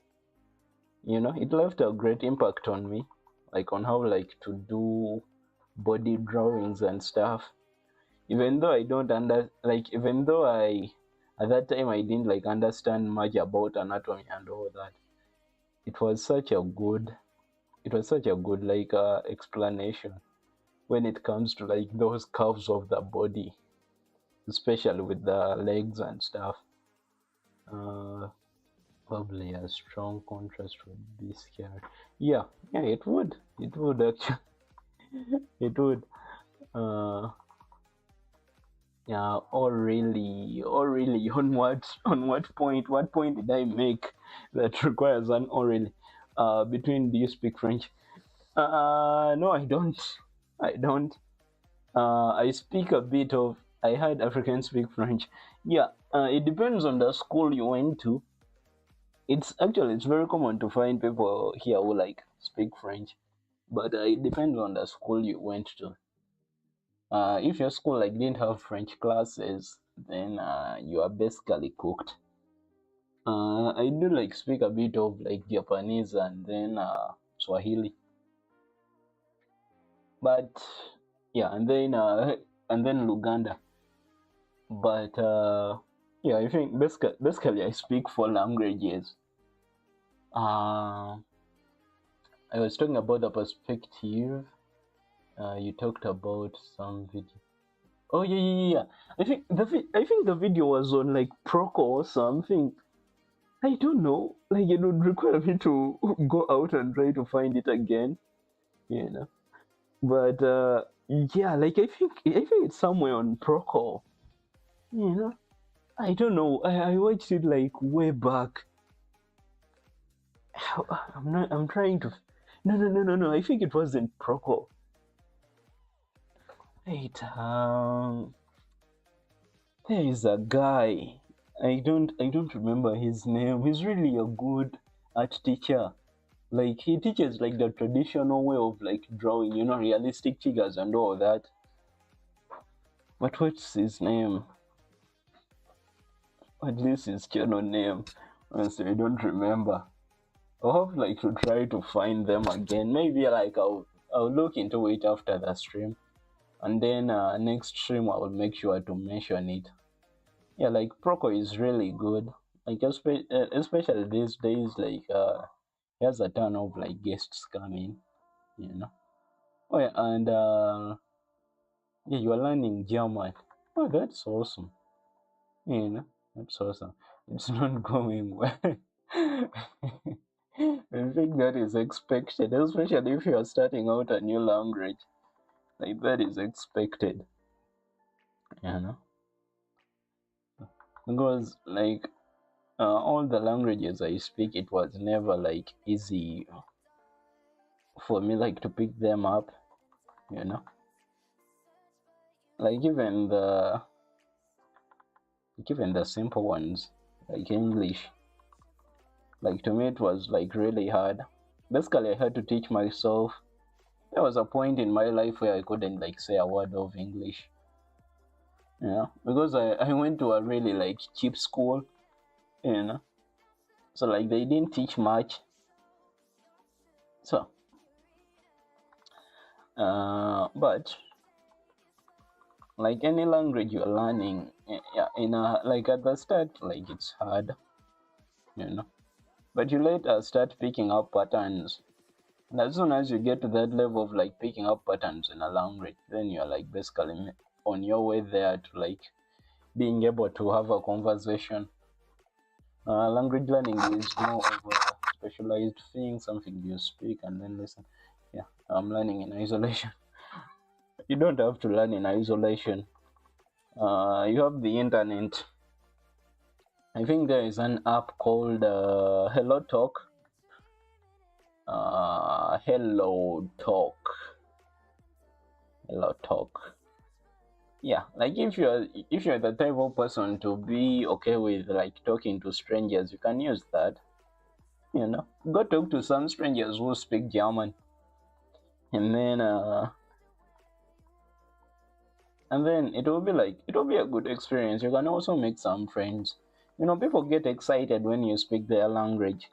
It left a great impact on me, like on how like to do body drawings and stuff. Even though I don't under like even though I at that time I didn't like understand much about anatomy and all that, it was such a good like explanation when it comes to like those curves of the body, especially with the legs and stuff. uh Probably a strong contrast would be scary. Yeah, yeah, it would actually. It would. uh Yeah, or really, what point did I make that requires an or really? Between do you speak French? No, I don't. I don't. I speak a bit of. I heard Africans speak French. Yeah, it depends on the school you went to. It's very common to find people here who like speak French, but it depends on the school you went to. If your school like didn't have French classes, then you are basically cooked. I do like speak a bit of like Japanese and then Swahili, but yeah, and then Luganda. But yeah, I think basically I speak four languages. Uh, I was talking about the perspective. You talked about some video. Oh yeah, yeah, yeah, yeah. I think the video was on like Proco or something. I don't know. Like it would require me to go out and try to find it again, you know. But yeah, like I think it's somewhere on Proco, you know. I don't know. I watched it like way back. I'm trying to. No, no, no, no, no. I think it wasn't Proco. Wait. There is a guy. I don't remember his name. He's really a good art teacher. Like he teaches like the traditional way of like drawing, realistic figures and all that. But what's his name? At least his channel name. Honestly, I don't remember. I'll have like to try to find them again. Maybe like I'll look into it after the stream, and then next stream I will make sure to mention it. Yeah, like Proco is really good. Like especially these days, like he has a ton of like guests coming. You know. Oh yeah, and yeah, you are learning German. Oh, that's awesome. That's awesome. It's not going well. I think that is expected, especially if you are starting out a new language. Like that is expected, you know, because like all the languages I speak, it was never like easy for me like to pick them up, you know. Like even the simple ones, like English, like to me it was like really hard. Basically, I had to teach myself. There was a point in my life where I couldn't like say a word of English, because I went to a really like cheap school, you know, so like they didn't teach much. So, but Like any language you're learning, yeah, in a like at the start, like it's hard, you know. But you later start picking up patterns. And as soon as you get to that level of like picking up patterns in a language, then you're like basically on your way there to like being able to have a conversation. Language learning is more of a specialized thing, something you speak and then listen. Yeah, I'm learning in isolation. You don't have to learn in isolation. You have the internet. I think there is an app called Hello Talk. Hello Talk. Hello Talk. Yeah, like if you're the type of person to be okay with like talking to strangers, you can use that. You know, go talk to some strangers who speak German, and then it will be a good experience. You can also make some friends. You know, people get excited when you speak their language.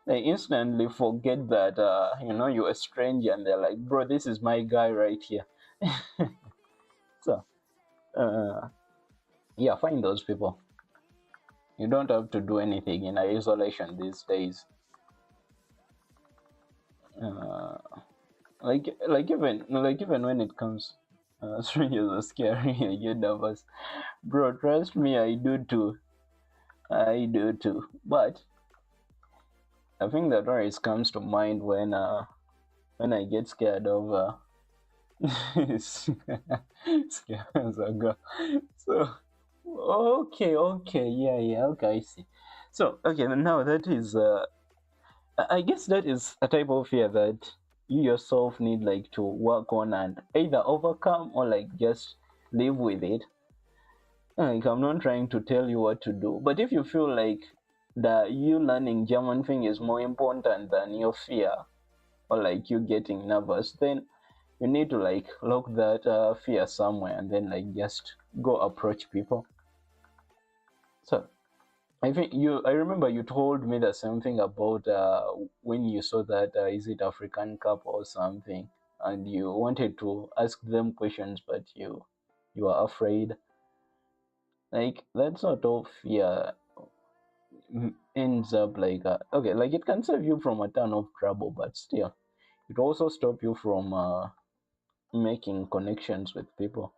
They instantly forget that you're a stranger, and they're like, bro, this is my guy right here. So uh, yeah, find those people. You don't have to do anything in isolation these days. uh, even when it comes, strangers are scary. I get nervous, bro, trust me, I do too. I do too. But I think that always comes to mind when I get scared of scares a girl. So okay, yeah, okay, I see. So okay, now that is I guess that is a type of fear that you yourself need like to work on and either overcome or like just live with it. Like, I'm not trying to tell you what to do, but if you feel like the you learning German thing is more important than your fear or like you getting nervous, then you need to like lock that fear somewhere and then like just go approach people. So I remember you told me the same thing about when you saw that is it African Cup or something, and you wanted to ask them questions, but you are afraid. Like that sort of fear ends up like okay, like it can save you from a ton of trouble, but still, it also stop you from making connections with people.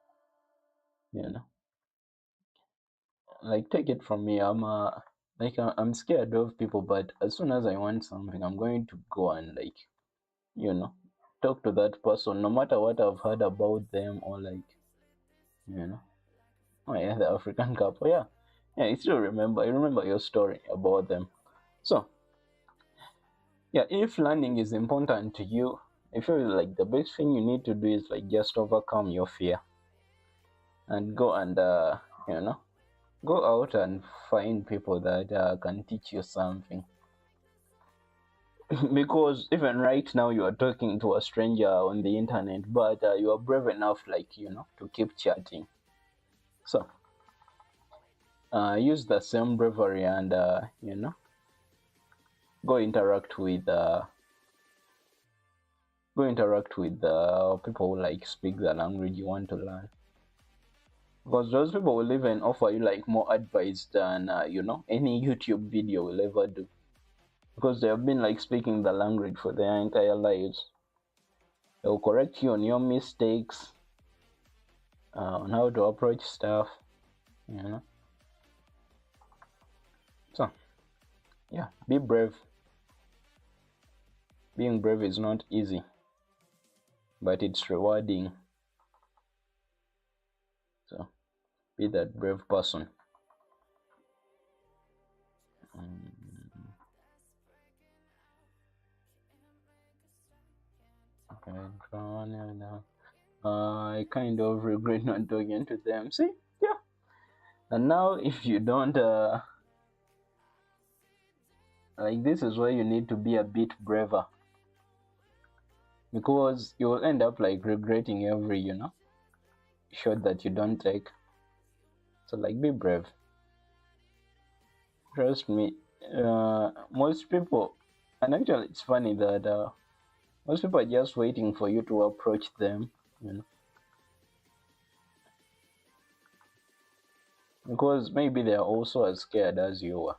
You know, like take it from me, I'm scared of people, but as soon as I want something, I'm going to go and like you know talk to that person no matter what I've heard about them or like you know oh yeah, the African couple, yeah, yeah, I remember your story about them. So yeah, if learning is important to you, I feel like the best thing you need to do is like just overcome your fear and go and you know go out and find people that can teach you something. Because even right now you are talking to a stranger on the internet, but you are brave enough like to keep chatting. So use the same bravery and go interact with people who like speak the language you want to learn, because those people will even offer you like more advice than any YouTube video will ever do, because they have been like speaking the language for their entire lives. They'll correct you on your mistakes, on how to approach stuff, you know. So yeah, be brave. Being brave is not easy, but it's rewarding. So be that brave person. Mm, okay, drawn it down. I kind of regret not talking to them. See, yeah. And now, if you don't like, this is where you need to be a bit braver, because you will end up like regretting every shot that you don't take. So like, be brave. Trust me. Most people, and actually, it's funny that most people are just waiting for you to approach them. You know, because maybe they are also as scared as you are.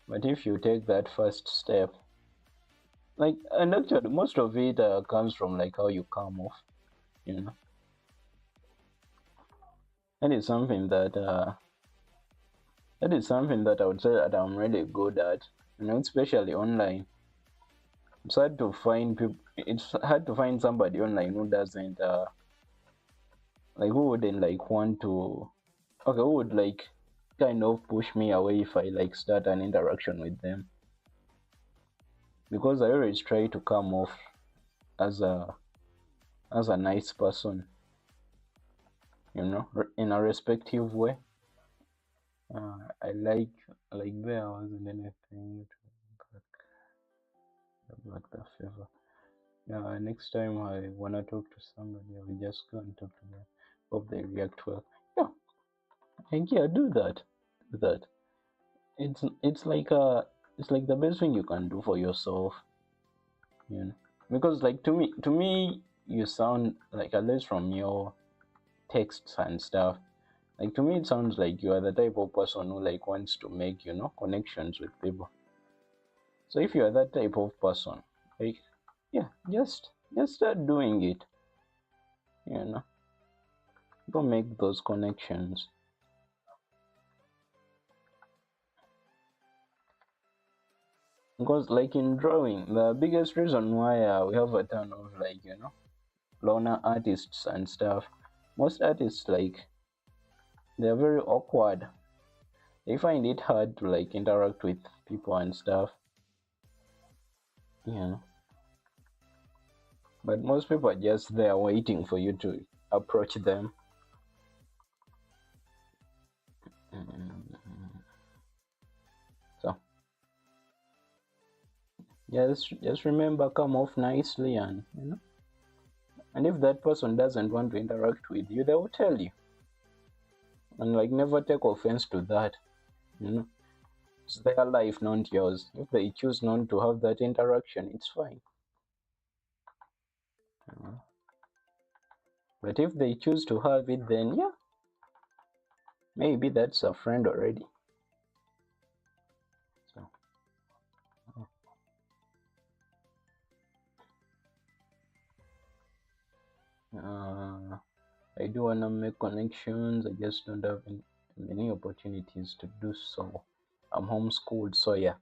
But if you take that first step, like, and actually most of it comes from like how you come off, you know. That is something that I would say that I'm really good at, especially online. It's hard to find people. It's hard to find somebody online who doesn't like, who wouldn't like want to, okay, who would like kind of push me away if I like start an interaction with them, because I always try to come off as a nice person, in a respective way. I like there wasn't anything like the favor. Yeah, next time I wanna talk to somebody, I will just go and talk to them. Hope they react well. Yeah, and yeah, do that. Do that. It's like the best thing you can do for yourself, you know. Because like to me, you sound like, at least from your texts and stuff, like to me it sounds like you are the type of person who like wants to make, connections with people. So if you are that type of person, like, yeah, just start doing it, you know. Go make those connections. Because like in drawing, the biggest reason why we have a ton of like, loner artists and stuff, most artists, like, they're very awkward. They find it hard to like interact with people and stuff, you know. But most people are just there waiting for you to approach them. So just remember, come off nicely, and and if that person doesn't want to interact with you, they will tell you. And like, never take offense to that, you know. It's their life, not yours. If they choose not to have that interaction, it's fine. But if they choose to have it, then yeah, maybe that's a friend already. So I do wanna make connections. I just don't have many opportunities to do so. I'm homeschooled, so yeah.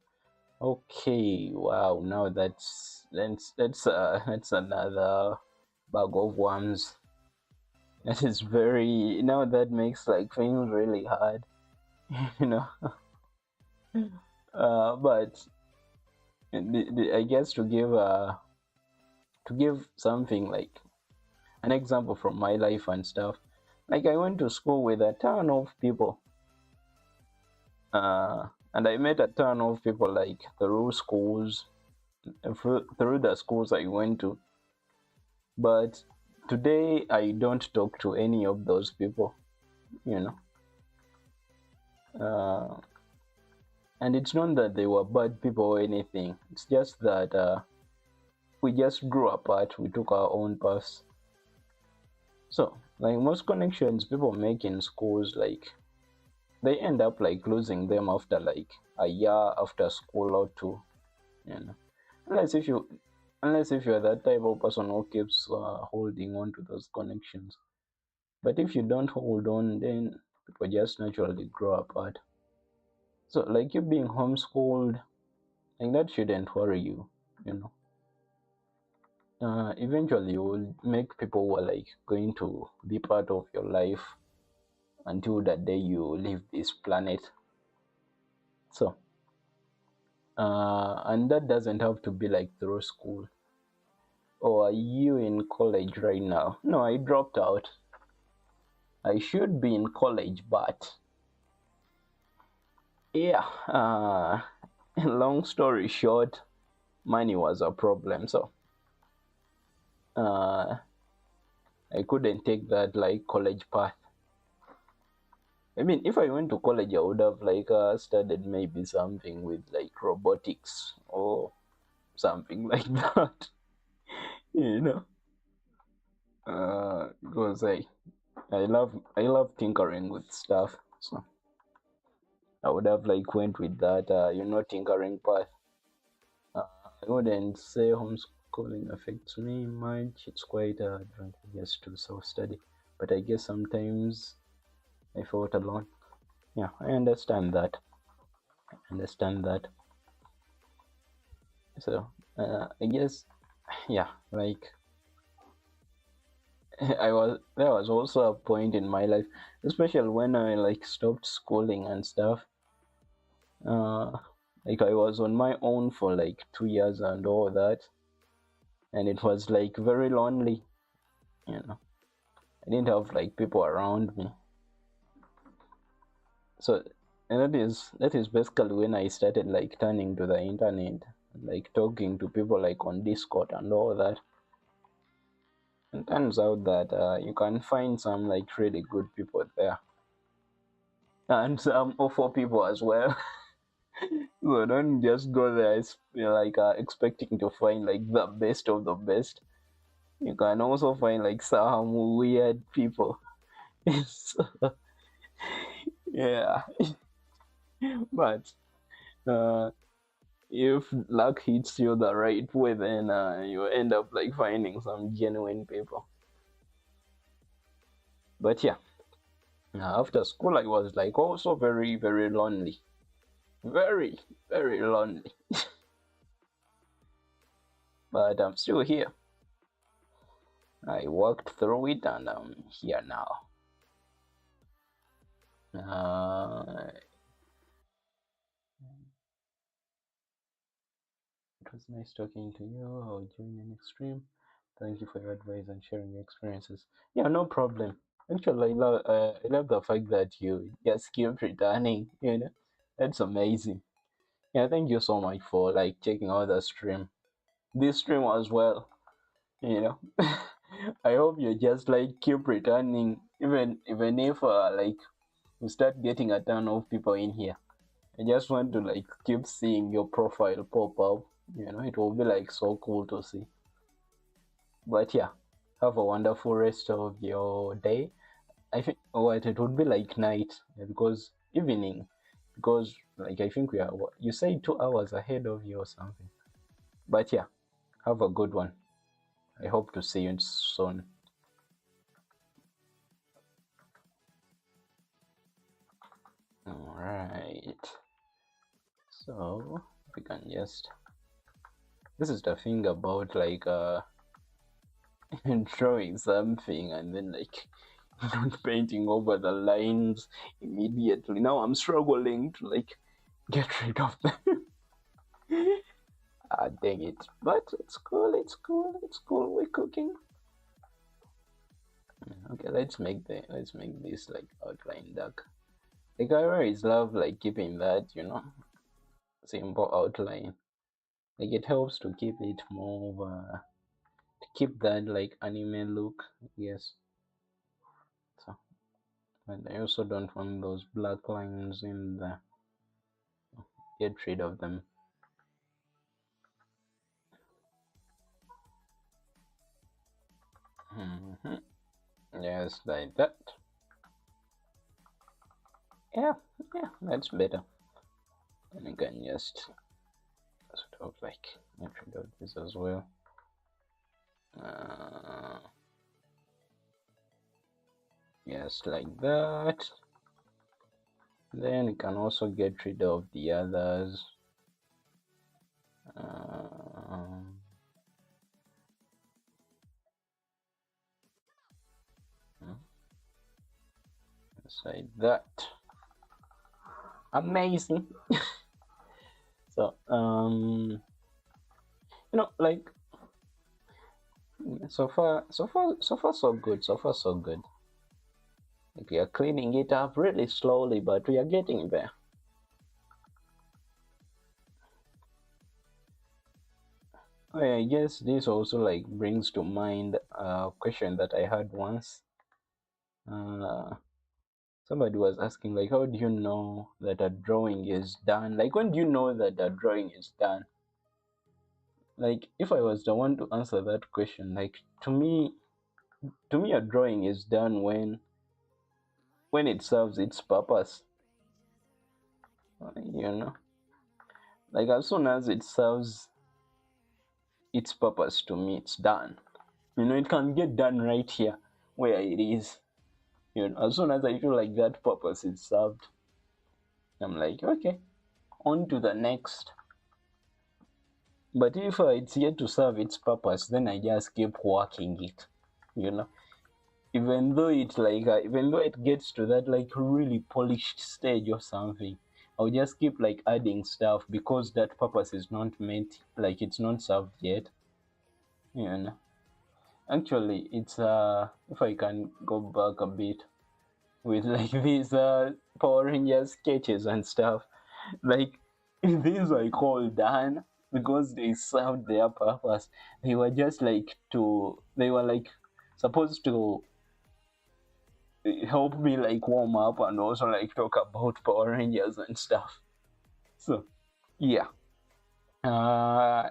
Okay, wow. Now that's another bag of worms. That is very, that makes like things really hard, you know. But I guess to give something like an example from my life and stuff. Like, I went to school with a ton of people, and I met a ton of people like through schools, through the schools I went to. But today I don't talk to any of those people, you know. Uh, and it's not that they were bad people or anything. It's just that we just grew apart. We took our own paths. So, like, most connections people make in schools, like, they end up like losing them after like a year after school or two, you know. Unless if you, unless if you're that type of person who keeps holding on to those connections. But if you don't hold on, then people just naturally grow apart. So like, you being homeschooled, like, that shouldn't worry you, you know. Eventually you will make people who are like going to be part of your life until the day you leave this planet. So and that doesn't have to be like through school. Or are you in college right now? No, I dropped out. I should be in college, but yeah, long story short, money was a problem. So uh, I couldn't take that like college path. I mean, if I went to college, I would have like studied maybe something with like robotics or something like that, you know. Because I love tinkering with stuff. So I would have like went with that tinkering path. I wouldn't say homeschooling affects me much. It's quite advantageous to self-study, but I guess sometimes I felt alone. Yeah, I understand that. Understand that. So I guess, yeah, like there was also a point in my life, especially when I like stopped schooling and stuff. Uh, like I was on my own for like 2 years and all that, and it was like very lonely. You know, I didn't have like people around me. So, and that is basically when I started like turning to the internet, like talking to people like on Discord and all that. And turns out that you can find some like really good people there, and some awful people as well. So don't just go there like expecting to find like the best of the best. You can also find like some weird people. So, yeah, but uh, if luck hits you the right way, then you end up like finding some genuine people. But yeah, after school, I was like also very, very lonely. Very, very lonely. But I'm still here. I worked through it and I'm here now. Uh, it was nice talking to you. I'll join you next stream. Thank you for your advice and sharing your experiences. Yeah, no problem. Actually, I love the fact that you just keep returning. That's amazing. Yeah, thank you so much for like checking out the stream. This stream as well. You know, I hope you just like keep returning, even if like we start getting a ton of people in here. I just want to like keep seeing your profile pop up. It will be like so cool to see. But yeah, have a wonderful rest of your day. I think what it would be like night because evening, because like I think we are you say 2 hours ahead of you or something. But yeah, have a good one. I hope to see you soon. All right. So we can just. This is the thing about like drawing something and then like not painting over the lines immediately. Now I'm struggling to like get rid of them. Ah, dang it. But it's cool, it's cool, it's cool. We're cooking. Okay, let's make this like outline dark. Like I always love like keeping that, simple outline. Like it helps to keep it more to keep that like anime look. Yes. So and I also don't want those black lines in the get rid of them. hmm Yes, like that. Yeah, yeah, that's better. And you can just sort of like get rid of this as well. Uh, yes, like that. Then you can also get rid of the others. Um, just like that. Amazing. So, like so far, so good. So far, so good. Like we are cleaning it up really slowly, but we are getting there. I guess this also like brings to mind a question that I had once. Uh, Somebody was asking like, how do you know that a drawing is done? Like, when do you know that a drawing is done? Like, if I was the one to answer that question, like to me, a drawing is done when when it serves its purpose, you know, like as soon as it serves its purpose to me, it's done. It can get done right here where it is. As soon as I feel like that purpose is served, I'm like, okay, on to the next. But if it's yet to serve its purpose, then I just keep working it. You know, even though it gets to that like really polished stage or something, I'll just keep like adding stuff because that purpose is not meant, like it's not served yet. You know, actually, it's if I can go back a bit with like these Power Rangers sketches and stuff, like these were called done because they served their purpose. They were just like they were like supposed to help me like warm up and also like talk about Power Rangers and stuff. So yeah, uh,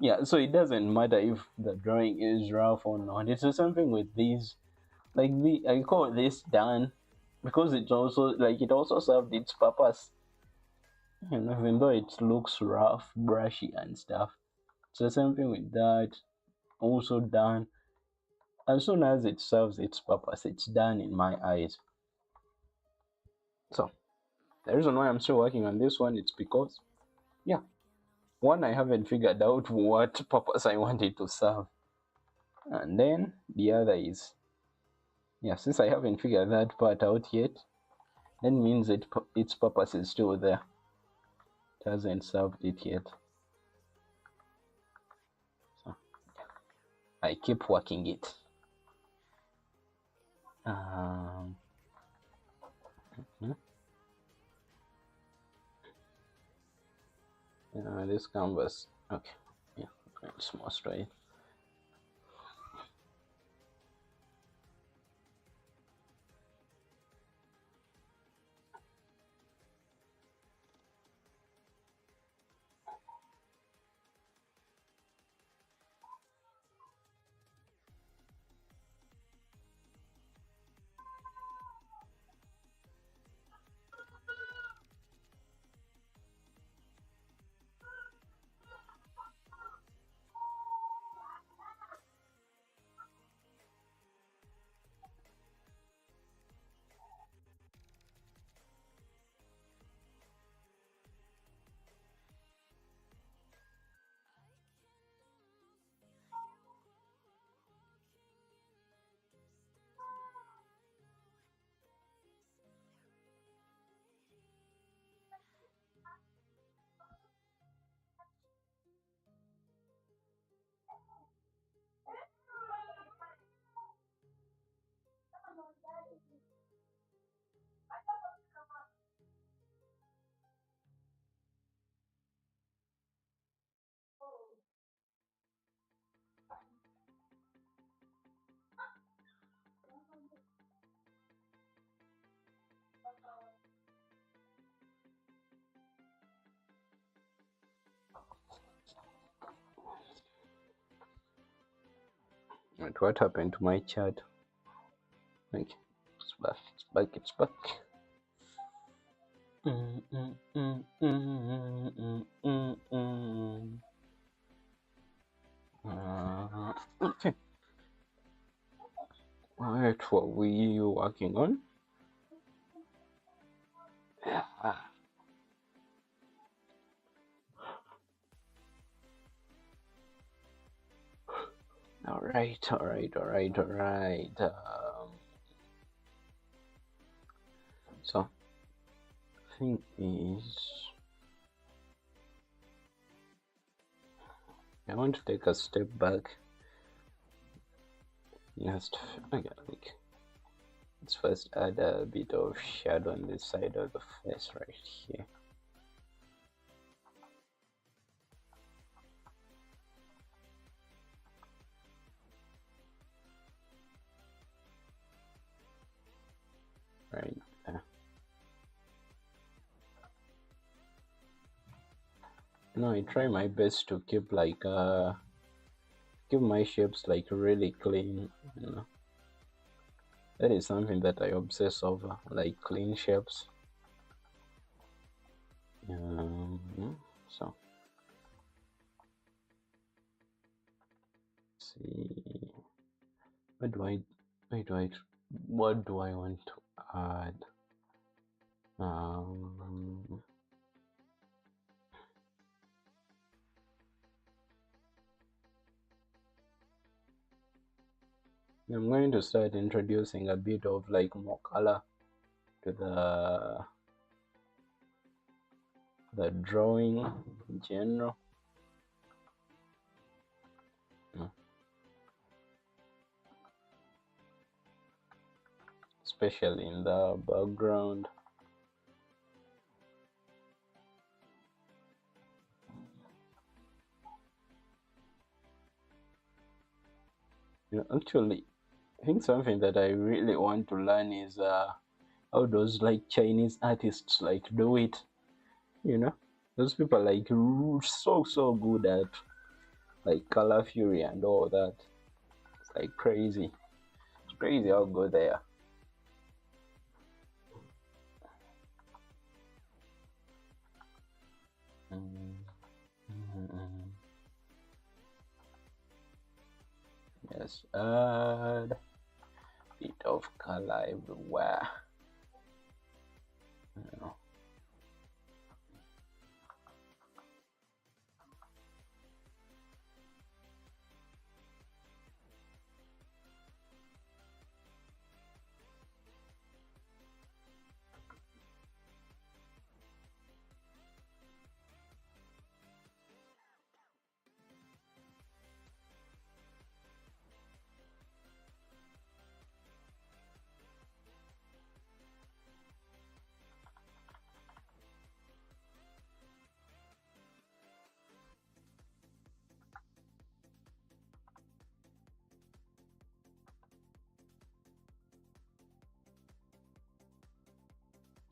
yeah. So it doesn't matter if the drawing is rough or not. It's the same thing with these. Like I call this done because it also served its purpose. Even though it looks rough, brushy and stuff, it's the same thing with that. Also done. As soon as it serves its purpose, it's done in my eyes. So the reason why I'm still working on this one, it's because, yeah, one, I haven't figured out what purpose I want it to serve, and then the other is, yeah, since I haven't figured that part out yet, that means its purpose is still there. It hasn't served it yet. So I keep working it. Um, this canvas, okay, yeah, it's more straight. Wait, what happened to my chat? Okay, it's back, it's back, it's back. Mm, mm, mm, mm, mm, mm, mm. Okay, what were we working on? All right, all right, all right, all right. So thing is, I want to take a step back. Just okay, like, let's first add a bit of shadow on this side of the face right here. Right there. I try my best to keep keep my shapes like really clean. That is something that I obsess over, like clean shapes. So see, what do I, wait, wait, what do I want to add? Um, I'm going to start introducing a bit of like more color to the drawing in general. Mm. Especially in the background. Actually, I think something that I really want to learn is how those like Chinese artists like do it. You know, those people are like so good at like color fury and all that. It's like crazy. It's crazy how good they are. Mm, mm, mm. Yes, add bit of color everywhere. You know.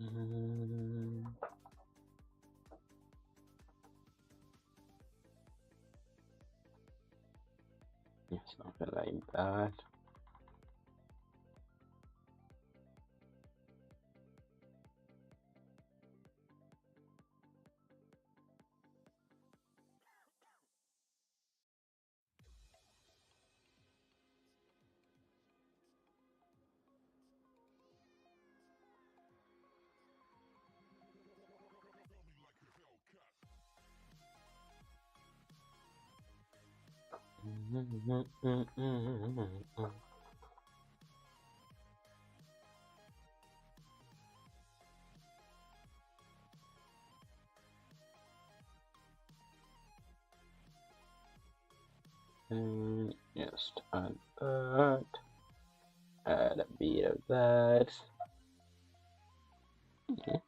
Mm, yeah, something like that. And just add that. Add a bit of that. Okay.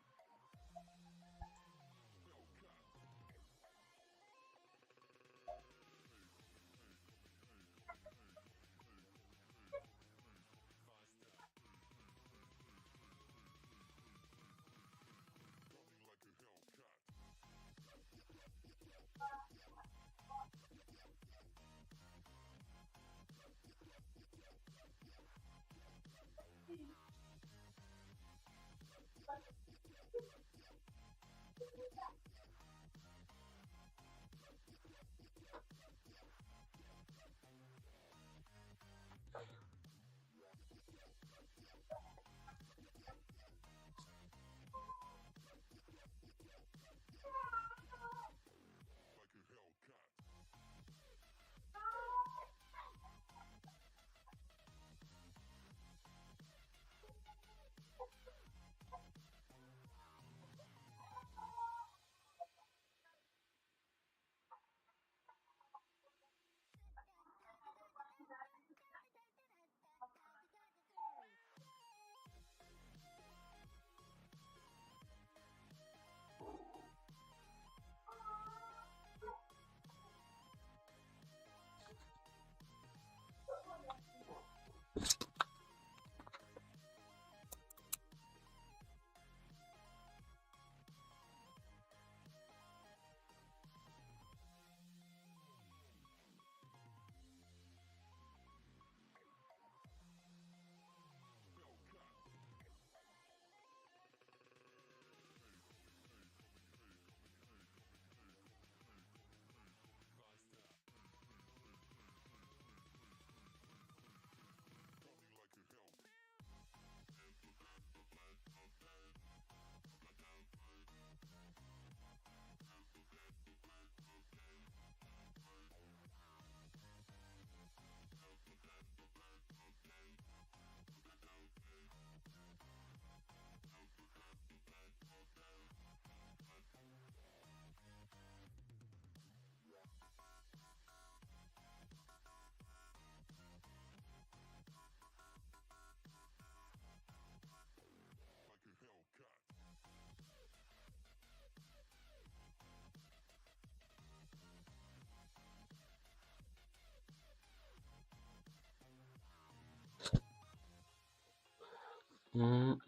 Yummy,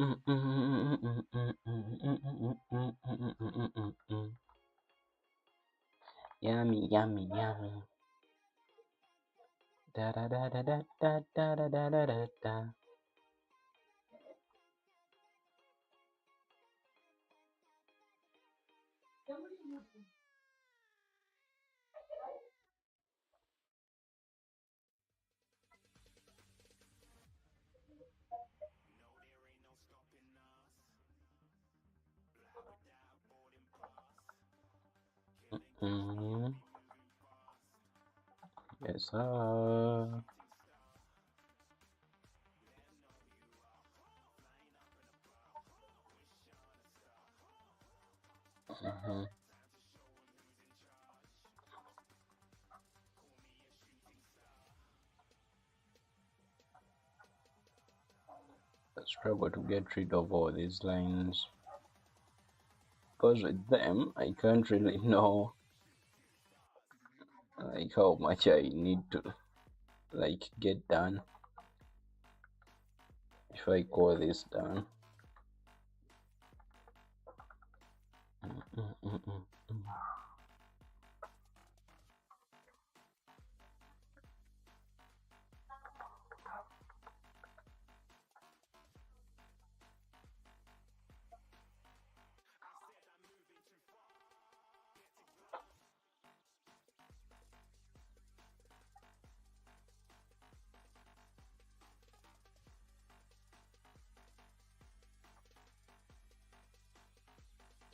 yummy, yummy. Da da da da da da da da da da da da. Yes, sir. I struggle to get rid of all these lines because with them I can't really know like how much I need to like get done if I call this done.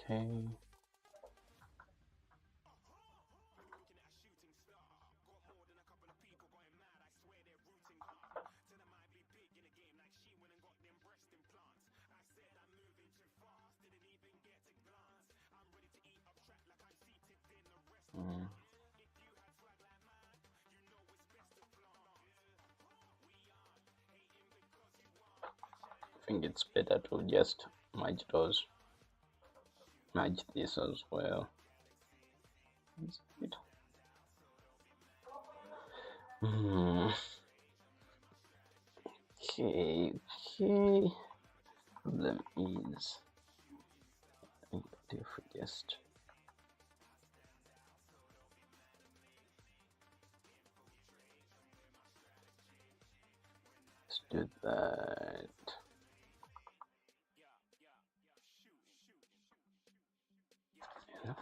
Okay. I think it's better to just merge this as well. That's it. Okay, okay. Problem is, if we just do that. Yeah.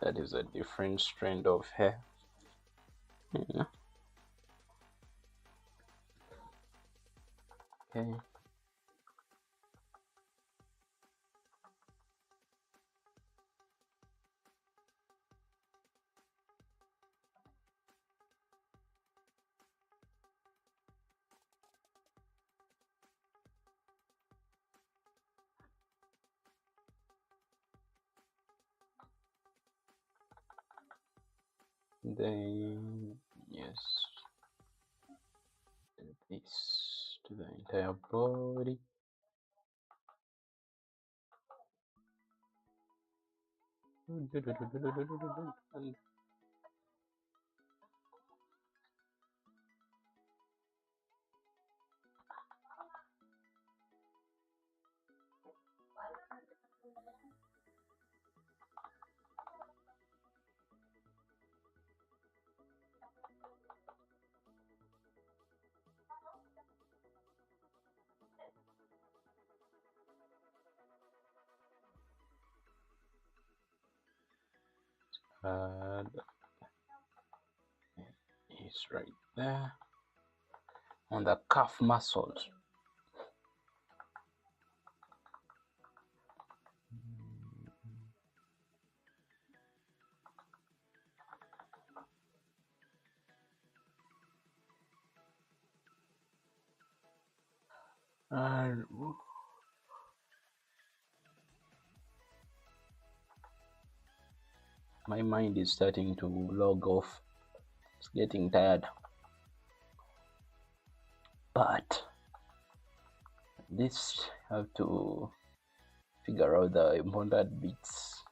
That is a different strand of hair. Yeah. Okay. Then yes, this to the entire body. And It's right there on the calf muscles. And my mind is starting to log off. It's getting tired. But this have to figure out the important bits.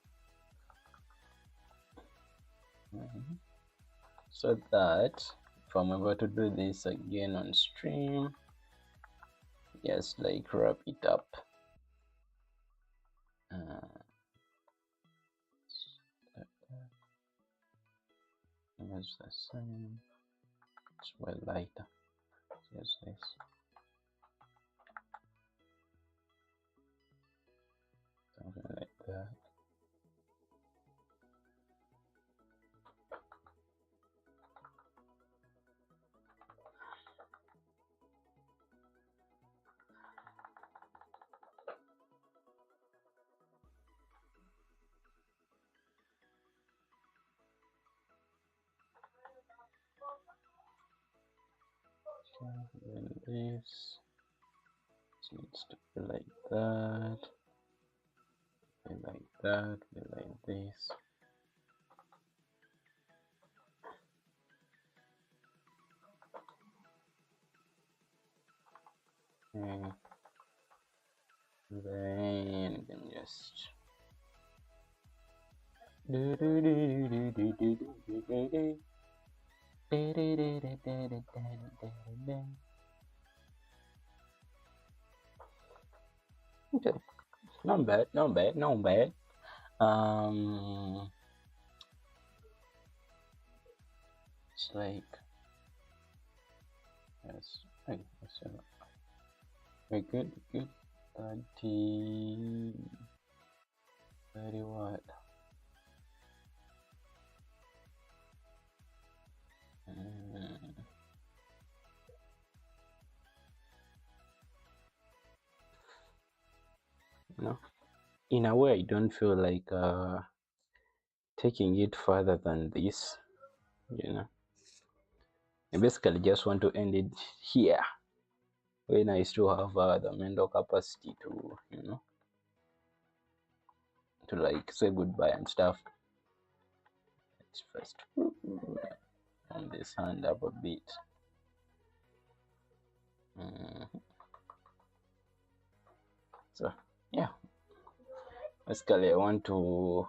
So that if I'm able to do this again on stream, just like wrap it up. It's the same. It's well lighter. Yes, this. Something like that. Then this needs to be like that, be like that, be like this. Okay. Then you can just okay, not bad, not bad, not bad. It's like yes, hey, very good, good. 30 what? You know, in a way, I don't feel like taking it further than this. You know, I basically just want to end it here when I still have the mental capacity to, you know, to like say goodbye and stuff. Let's first on this hand up a bit. So yeah, basically I want to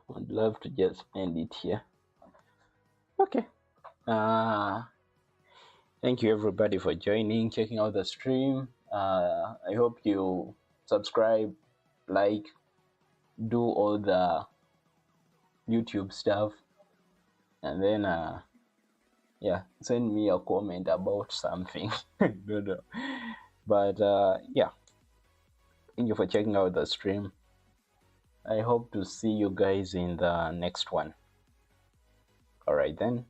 would love to just end it here. Okay. Thank you everybody for joining, checking out the stream. I hope you subscribe, like, do all the YouTube stuff, and then yeah, send me a comment about something. No, no. But yeah, thank you for checking out the stream. I hope to see you guys in the next one. All right then.